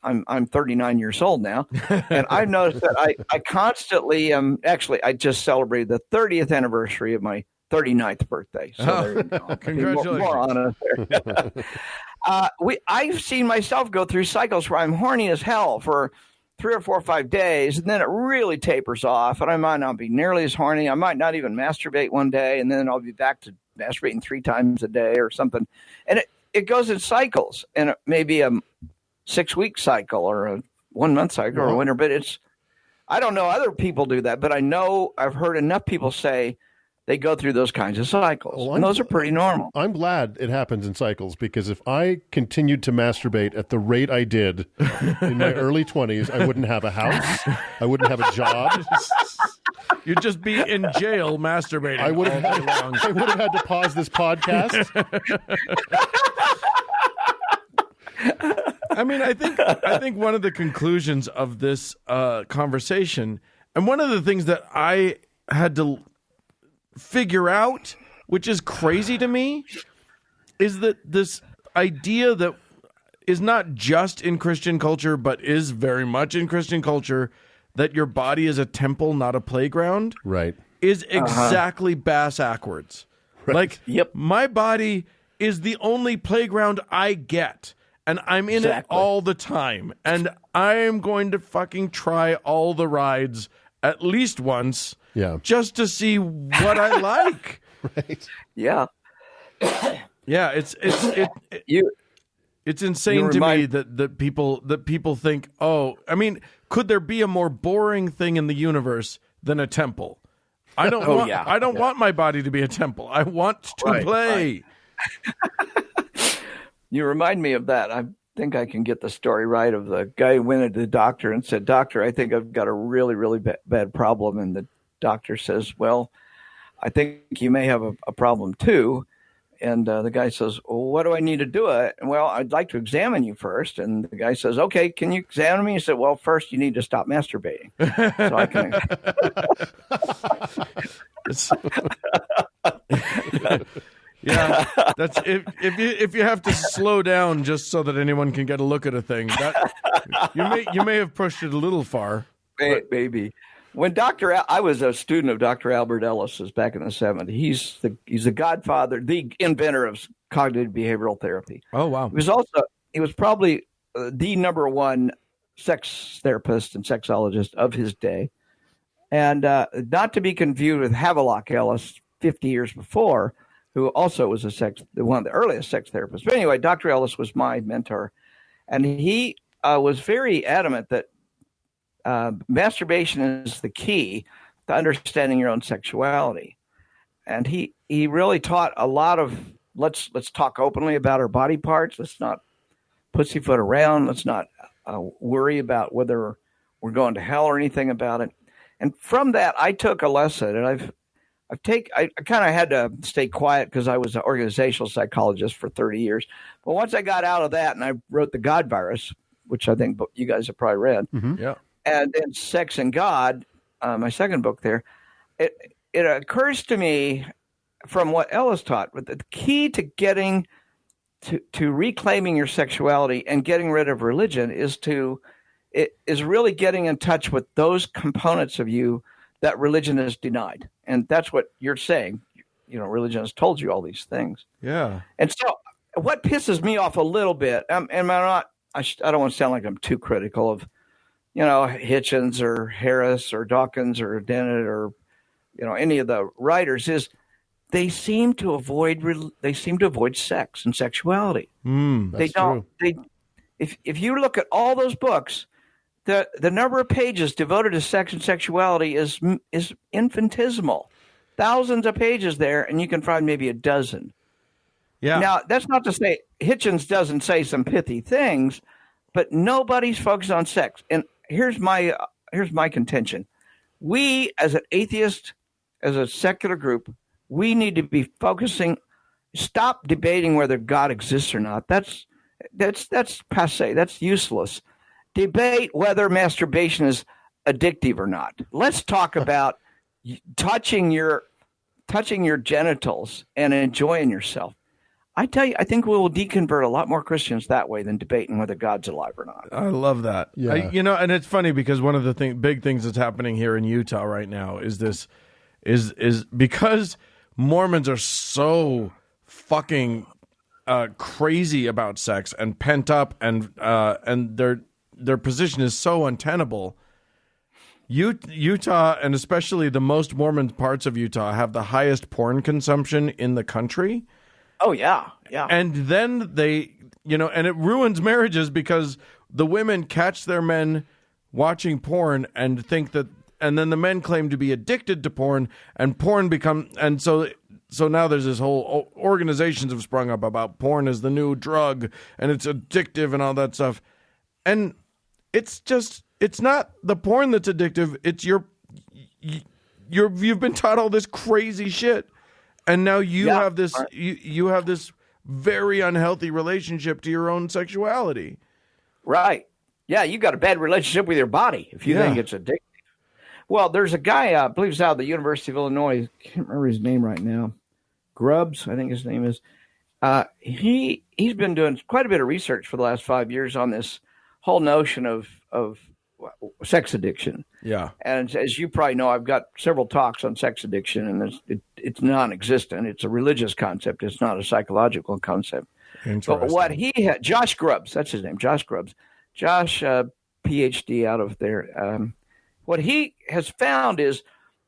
I'm 39 years old now, and I've noticed that I constantly I just celebrated the 30th anniversary of my 39th birthday. So there you go. Congratulations. More on us there. I've seen myself go through cycles where I'm horny as hell for 3 or 4 or 5 days, and then it really tapers off, and I might not be nearly as horny. I might not even masturbate one day, and then I'll be back to masturbating 3 times a day or something. And it goes in cycles, and it may be a 6-week cycle or a 1-month cycle or whatever, but I don't know. Other people do that, but I know I've heard enough people say they go through those kinds of cycles. And those are pretty normal. I'm glad it happens in cycles, because if I continued to masturbate at the rate I did in my early 20s, I wouldn't have a house. I wouldn't have a job. You'd just be in jail masturbating. I would have had to pause this podcast. I mean, I think one of the conclusions of this conversation, and one of the things that I had to figure out, which is crazy to me, is that this idea that is not just in Christian culture, but is very much in Christian culture, that your body is a temple, not a playground, right, is exactly bass-ackwards. Right. Like, my body is the only playground I get, and I'm in it all the time, and I'm going to fucking try all the rides at least once, just to see what I like. Right. Yeah. Yeah, it's insane to me that people think, I mean, could there be a more boring thing in the universe than a temple? I don't want my body to be a temple. I want to play. Right. You remind me of that. I think I can get the story right of the guy who went to the doctor and said, "Doctor, I think I've got a really, really bad problem." And the doctor says, "Well, I think you may have a problem too." And the guy says, "Well, what do I need to do?" Well, I'd like to examine you first. And the guy says, "Okay, can you examine me?" He said, "Well, first you need to stop masturbating." So I can. Yeah, that's if you have to slow down just so that anyone can get a look at a thing, that you may have pushed it a little far. Maybe. When I was a student of Dr. Albert Ellis's back in the 70s. He's the godfather, the inventor of cognitive behavioral therapy. Oh wow! He was probably the number one sex therapist and sexologist of his day, and not to be confused with Havelock Ellis 50 years before. who also was one of the earliest sex therapists. But anyway, Dr. Ellis was my mentor, and he was very adamant that masturbation is the key to understanding your own sexuality. And he really taught a lot of let's talk openly about our body parts. Let's not pussyfoot around. Let's not worry about whether we're going to hell or anything about it. And from that, I took a lesson, and I kind of had to stay quiet because I was an organizational psychologist for 30 years. But once I got out of that, and I wrote The God Virus, which I think you guys have probably read. Mm-hmm. Yeah. And then Sex and God, my second book there, it occurs to me from what Ellis taught, but the key to getting to reclaiming your sexuality and getting rid of religion is really getting in touch with those components of you that religion has denied. And that's what you're saying. Religion has told you all these things. Yeah. And so what pisses me off a little bit, and I don't want to sound like I'm too critical of, Hitchens or Harris or Dawkins or Dennett or, any of the writers, is they seem to avoid sex and sexuality. They don't. True. If you look at all those books, the number of pages devoted to sex and sexuality is infinitesimal. Thousands of pages there, and you can find maybe a dozen. Yeah. Now, that's not to say Hitchens doesn't say some pithy things, but nobody's focused on sex. And here's my contention. We, as an atheist, as a secular group, we need to be focusing. Stop debating whether God exists or not. That's passé. That's useless. Debate whether masturbation is addictive or not. Let's talk about touching your genitals and enjoying yourself. I tell you, I think we will deconvert a lot more Christians that way than debating whether God's alive or not. I love that. Yeah. And it's funny because one of the big things that's happening here in Utah right now is because Mormons are so fucking crazy about sex and pent up, and their position is so untenable. Utah, and especially the most Mormon parts of Utah, have the highest porn consumption in the country. Oh, yeah. Yeah. And then they, and it ruins marriages because the women catch their men watching porn and think that, and then the men claim to be addicted to porn, and porn and so now there's this whole organizations have sprung up about porn as the new drug and it's addictive and all that stuff. And it's not the porn that's addictive. It's you've been taught all this crazy shit. And now you have this you have this very unhealthy relationship to your own sexuality. Right. Yeah, you got a bad relationship with your body if you think it's addictive. Well, there's a guy, I believe he's out of the University of Illinois. I can't remember his name right now. Grubbs, I think his name is. He's been doing quite a bit of research for the last 5 years on this whole notion of sex addiction. Yeah. And as you probably know, I've got several talks on sex addiction, and it's non-existent. It's a religious concept. It's not a psychological concept. But what he had, Josh Grubbs, that's his name, Josh Grubbs. Josh, PhD out of there. What he has found is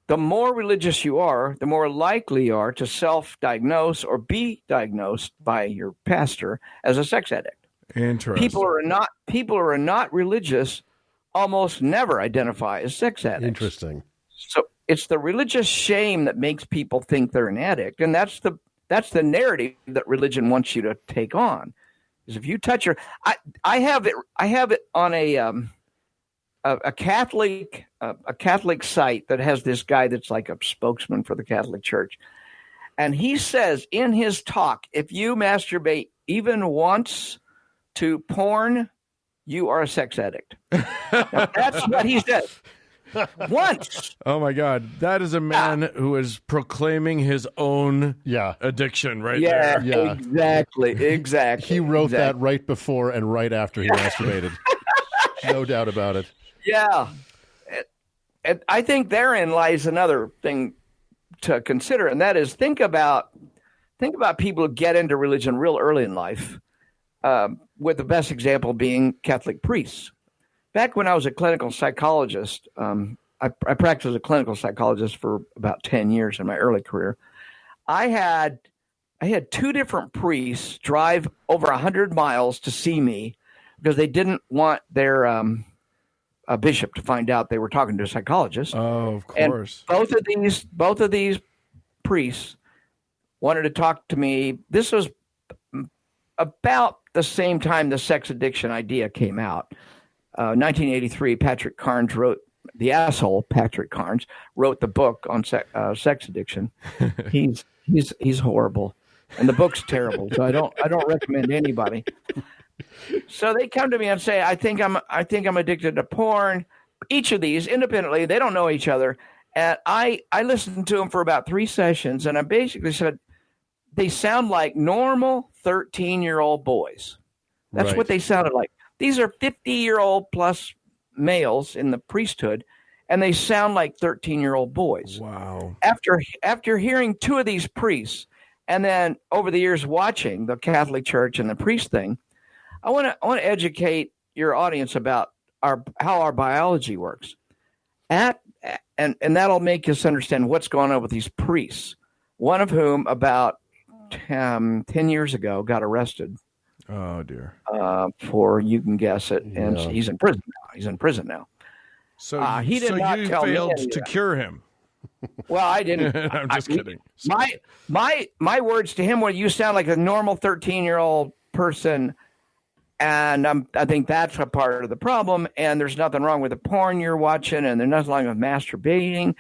the more religious you are, the more likely you are to self-diagnose or be diagnosed by your pastor as a sex addict. Interesting. People who are not religious almost never identify as sex addicts. Interesting. So it's the religious shame that makes people think they're an addict, and that's the narrative that religion wants you to take on. Is if you touch I have it on a Catholic site that has this guy that's like a spokesman for the Catholic Church, and he says in his talk, if you masturbate even once to porn, you are a sex addict. That's what he says. Once. Oh my God, that is a man who is proclaiming his own addiction right there. Yeah, exactly. He wrote that right before and right after he masturbated. No doubt about it. Yeah. And I think therein lies another thing to consider, and that is think about people who get into religion real early in life, with the best example being Catholic priests. Back when I was a clinical psychologist, I practiced as a clinical psychologist for about 10 years in my early career. I had I had two different priests drive over 100 miles to see me because they didn't want their a bishop to find out they were talking to a psychologist. Oh, of course. And both of these priests wanted to talk to me. This was about the same time the sex addiction idea came out. 1983, Patrick Carnes wrote, the asshole Patrick Carnes wrote the book on sex addiction. He's horrible, and the book's terrible. So I don't recommend anybody. So they come to me and say, I think I'm addicted to porn. Each of these independently, they don't know each other. And I listened to them for about 3 sessions, and I basically said, they sound like normal 13-year-old boys. That's Right. what they sounded like. These are 50-year-old plus males in the priesthood, and they sound like 13-year-old boys. Wow. After hearing two of these priests, and then over the years watching the Catholic Church and the priest thing, I want to educate your audience about how our biology works. And that'll make us understand what's going on with these priests. One of whom about 10 years ago got arrested. Oh dear. For, you can guess it, and Yeah. he's in prison now. So he did not you tell me failed any of to that. cure him. Well, I didn't. I'm just kidding. My words to him were, "You sound like a normal 13-year-old person," and I think that's a part of the problem. And there's nothing wrong with the porn you're watching, and there's nothing wrong with masturbating.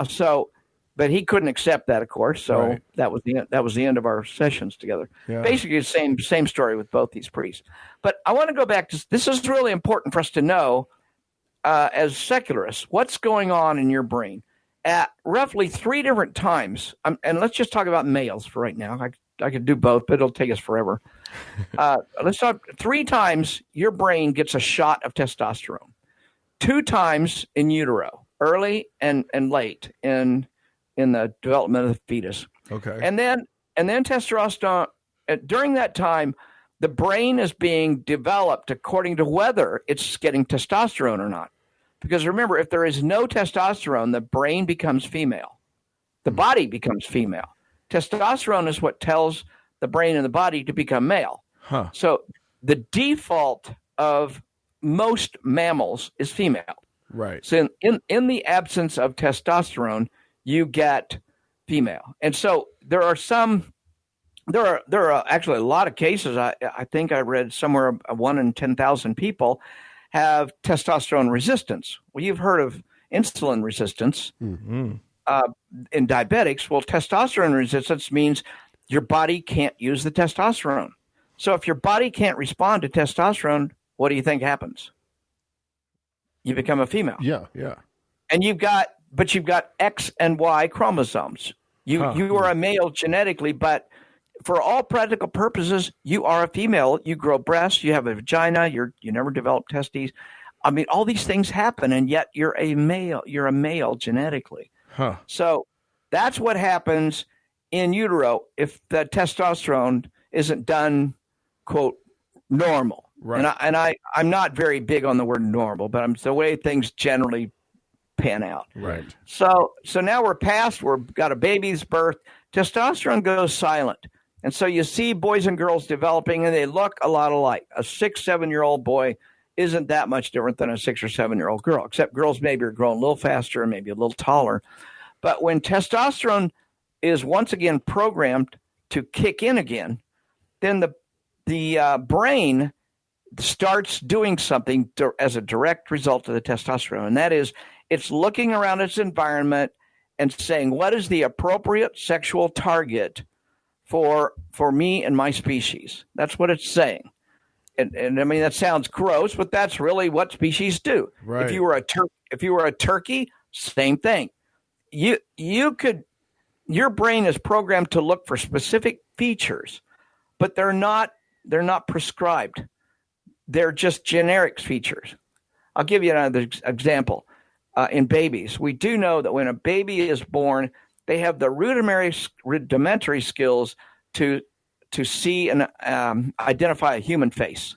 So, but he couldn't accept that, of course. So Right. that was the end of our sessions together. Yeah. Basically, the same story with both these priests. But I want to go back to this. Is really important for us to know as secularists what's going on in your brain at roughly 3 different times. And let's just talk about males for right now. I could do both, but it'll take us forever. Let's talk 3 times your brain gets a shot of testosterone. 2 times in utero, early and late in the development of the fetus. Okay. And then testosterone, during that time, the brain is being developed according to whether it's getting testosterone or not. Because remember, if there is no testosterone, the brain becomes female. The body becomes female. Testosterone is what tells the brain and the body to become male. Huh. So the default of most mammals is female. Right. So in the absence of testosterone, you get female. And so there are actually a lot of cases. I think I read somewhere 1 in 10,000 people have testosterone resistance. Well, you've heard of insulin resistance in diabetics. Well, testosterone resistance means your body can't use the testosterone. So if your body can't respond to testosterone, what do you think happens? You become a female. Yeah. Yeah. And you've got X and Y chromosomes. You are a male genetically, but for all practical purposes, you are a female. You grow breasts, you have a vagina, you never develop testes. I mean, all these things happen, and yet you're a male. You're a male genetically. Huh. So that's what happens in utero if the testosterone isn't done, quote, normal. Right. And I'm not very big on the word normal, but I'm the way things generally pan out. Right. So now we've got a baby's birth. Testosterone goes silent. And so you see boys and girls developing, and they look a lot alike. A 6-7-year-old boy isn't that much different than a 6 or 7-year-old girl, except girls maybe are growing a little faster and maybe a little taller. But when testosterone is once again programmed to kick in again, then the brain starts doing something as a direct result of the testosterone. And that is, it's looking around its environment and saying, what is the appropriate sexual target for me and my species? That's what it's saying. And I mean, that sounds gross, but that's really what species do. Right. If you were a turkey, same thing. Your brain is programmed to look for specific features, but they're not prescribed. They're just generic features. I'll give you another example. In babies, we do know that when a baby is born, they have the rudimentary skills to see and identify a human face.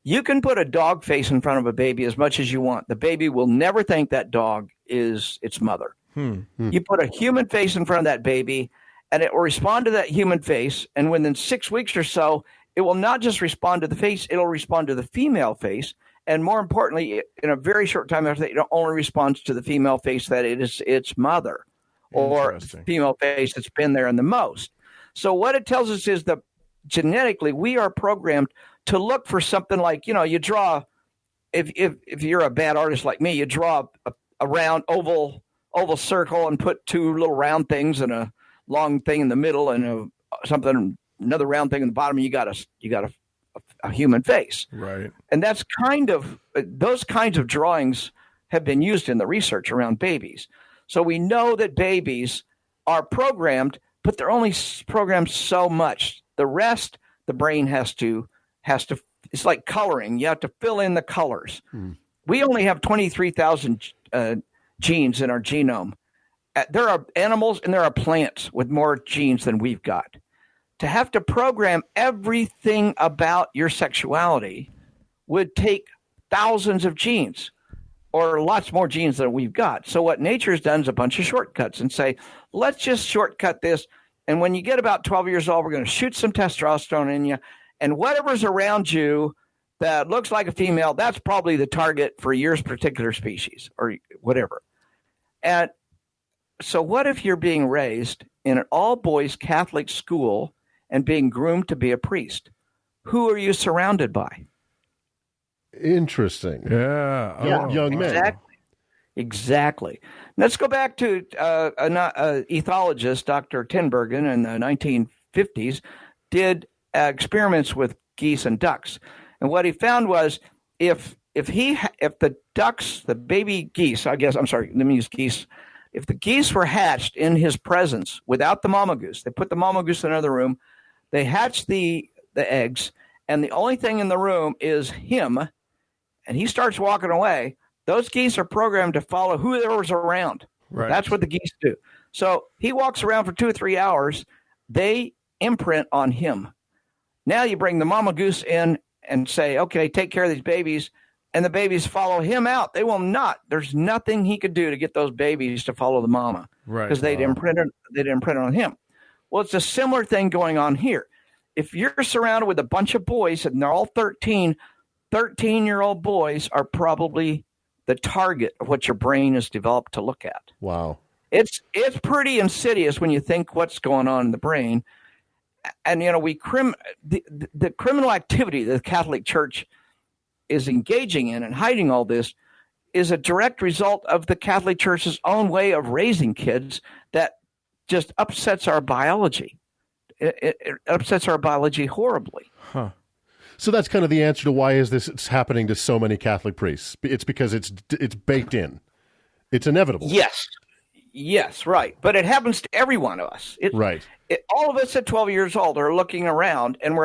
You can put a dog face in front of a baby as much as you want. The baby will never think that dog is its mother. You put a human face in front of that baby, and it will respond to that human face. And within 6 weeks or so, it will not just respond to the face, it'll respond to the female face. And more importantly, in a very short time after that, it only responds to the female face that it is its mother or female face that's been there in the most. So what it tells us is that genetically, we are programmed to look for something like, you draw, if you're a bad artist like me, you draw a round oval circle and put two little round things and a long thing in the middle and another round thing in the bottom. And you got a human face. Right. And that's those kinds of drawings have been used in the research around babies. So we know that babies are programmed, but they're only programmed so much. The rest, the brain has to, it's like coloring. You have to fill in the colors. We only have 23,000 genes in our genome. There are animals and there are plants with more genes than we've got. To have to program everything about your sexuality would take thousands of genes or lots more genes than we've got. So what nature's done is a bunch of shortcuts and say, let's just shortcut this. And when you get about 12 years old, we're going to shoot some testosterone in you. And whatever's around you that looks like a female, that's probably the target for your particular species or whatever. And so what if you're being raised in an all-boys Catholic school and being groomed to be a priest? Who are you surrounded by? Interesting. Yeah. Young men. Exactly. Let's go back to an ethologist, Dr. Tinbergen, in the 1950s, did experiments with geese and ducks. And what he found was if the ducks, the baby geese, let me use geese. If the geese were hatched in his presence without the mama goose, they put the mama goose in another room, they hatch the eggs, and the only thing in the room is him, and he starts walking away, those geese are programmed to follow whoever's around. Right. That's what the geese do. So he walks around for 2 or 3 hours. They imprint on him. Now you bring the mama goose in and say, okay, take care of these babies, and the babies follow him out. They will not. There's nothing he could do to get those babies to follow the mama. Right. Because they'd imprint on him. Well, it's a similar thing going on here. If you're surrounded with a bunch of boys and they're all 13-year-old boys are probably the target of what your brain is developed to look at. Wow. It's pretty insidious when you think what's going on in the brain. And, the criminal activity that the Catholic Church is engaging in and hiding all this is a direct result of the Catholic Church's own way of raising kids that just upsets our biology. It upsets our biology horribly. Huh. So that's kind of the answer to why it's happening to so many Catholic priests. It's because it's baked in. It's inevitable. Yes, right. But it happens to every one of us. Right. All of us at 12 years old are looking around, and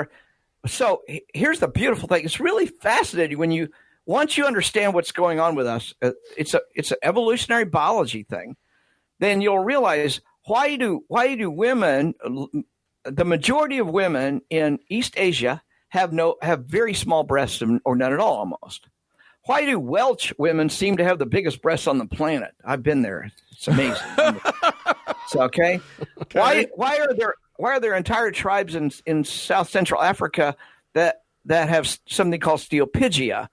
so here's the beautiful thing. It's really fascinating once you understand what's going on with us. It's an evolutionary biology thing. Then you'll realize why do women, the majority of women in East Asia have very small breasts or none at all almost. Why do Welsh women seem to have the biggest breasts on the planet? I've been there. It's amazing. So, okay. Why are there entire tribes in South Central Africa that have something called steopygia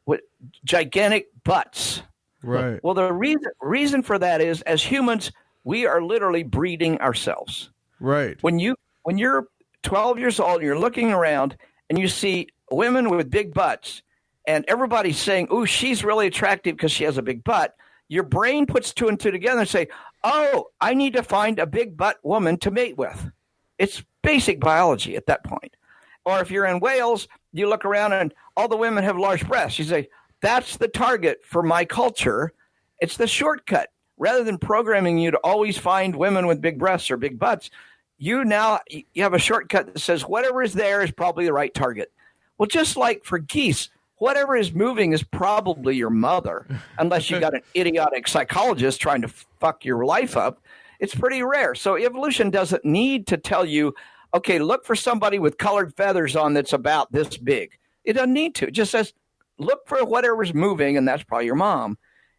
with gigantic butts? Right. Well, the reason for that is, as humans, we are literally breeding ourselves. Right. When you're 12 years old and you're looking around and you see women with big butts and everybody's saying, "Ooh, she's really attractive because she has a big butt," your brain puts two and two together and say, "Oh, I need to find a big butt woman to mate with." It's basic biology at that point. Or if you're in Wales, you look around and all the women have large breasts. You say, "That's the target for my culture." It's the shortcut. Rather than programming you to always find women with big breasts or big butts, you have a shortcut that says whatever is there is probably the right target. Well, just like for geese, whatever is moving is probably your mother, unless you got an idiotic psychologist trying to fuck your life up. It's pretty rare. So evolution doesn't need to tell you, okay, look for somebody with colored feathers on that's about this big. It doesn't need to. It just says, look for whatever's moving, and that's probably your mom.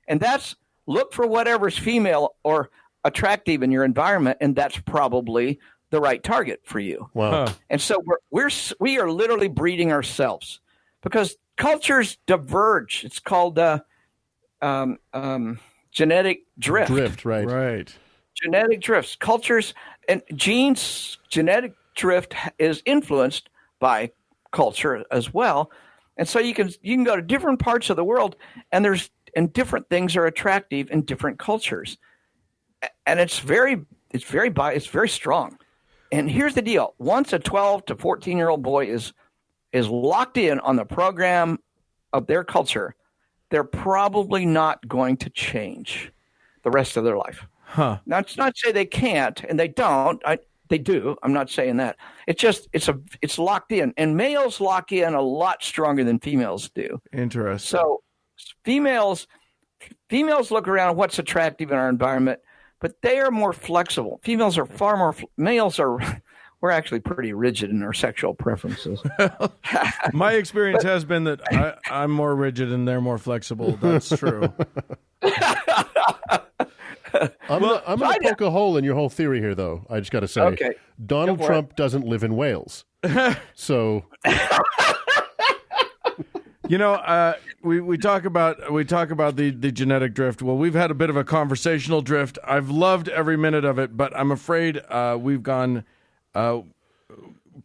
And look for whatever's female or attractive in your environment, and that's probably the right target for you. Wow. Huh. And so we are literally breeding ourselves because cultures diverge. It's called genetic drift. Drift, right. Right. Genetic drifts. Cultures and genes, genetic drift is influenced by culture as well. And so you can go to different parts of the world, and different things are attractive in different cultures. And it's very strong. And here's the deal. Once a 12 to 14-year-old boy is locked in on the program of their culture, they're probably not going to change the rest of their life. Huh. Now, it's not to say they can't, and they don't. They do. I'm not saying that. It's just it's locked in, and males lock in a lot stronger than females do. Interesting. So females look around what's attractive in our environment, but they are more flexible. Females are far more. Males are. We're actually pretty rigid in our sexual preferences. My experience has been that I'm more rigid and they're more flexible. That's true. I'm going to poke a hole in your whole theory here, though. I just got to say, Okay. Donald Trump doesn't live in Wales, so we talk about the genetic drift. Well, we've had a bit of a conversational drift. I've loved every minute of it, but I'm afraid we've gone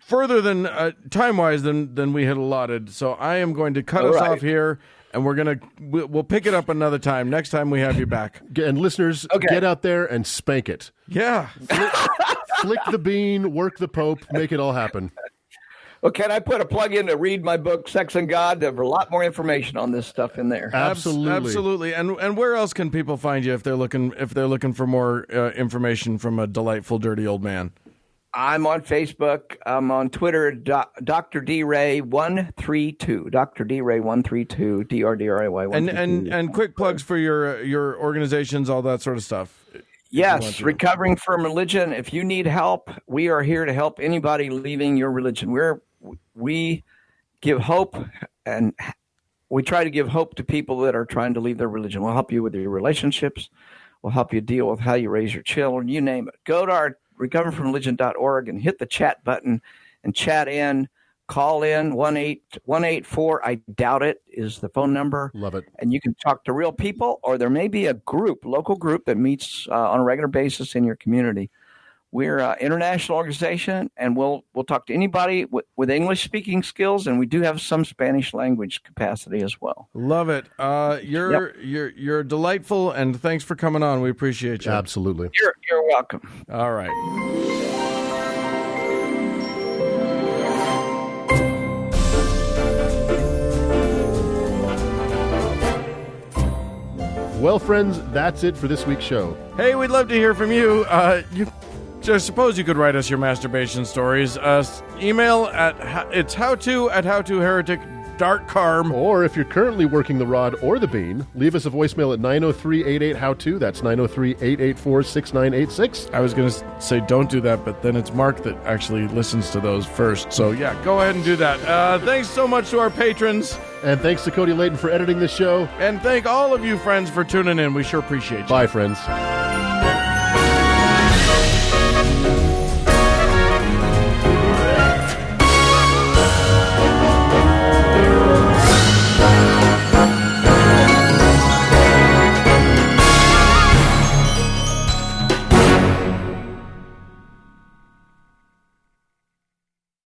further than time-wise than we had allotted. So I am going to cut us off here. And we'll pick it up another time. Next time we have you back. And listeners, get out there and spank it. Yeah. Flick the bean, work the Pope, make it all happen. Well, can I put a plug in to read my book, Sex and God? There's a lot more information on this stuff in there. Absolutely. And where else can people find you if they're looking for more information from a delightful, dirty old man? I'm on Facebook. I'm on Twitter, Dr. D. Ray 132. Dr. D. Ray 132. DRDRAY 132. And quick plugs for your organizations, all that sort of stuff. Yes, Recovering from Religion. If you need help, we are here to help anybody leaving your religion. We give hope, and we try to give hope to people that are trying to leave their religion. We'll help you with your relationships. We'll help you deal with how you raise your children. You name it. Go to our recoveringfromreligion.org and hit the chat button and chat in. Call in 1-884 I doubt it is the phone number. Love it. And you can talk to real people, or there may be a local group that meets on a regular basis in your community. We're an international organization, and we'll talk to anybody with English speaking skills, and we do have some Spanish language capacity as well. Love it. You're delightful, and thanks for coming on. We appreciate you. Absolutely. You're welcome. All right. Well, friends, that's it for this week's show. Hey, we'd love to hear from you. I suppose you could write us your masturbation stories. Email it's howto@howtoheretic.com. Or if you're currently working the rod or the bean, leave us a voicemail at 903-88-HOW-TO. That's 903-884-6986. I was going to say don't do that, but then it's Mark that actually listens to those first. So, yeah, go ahead and do that. Thanks so much to our patrons. And thanks to Cody Layton for editing this show. And thank all of you friends for tuning in. We sure appreciate you. Bye, friends.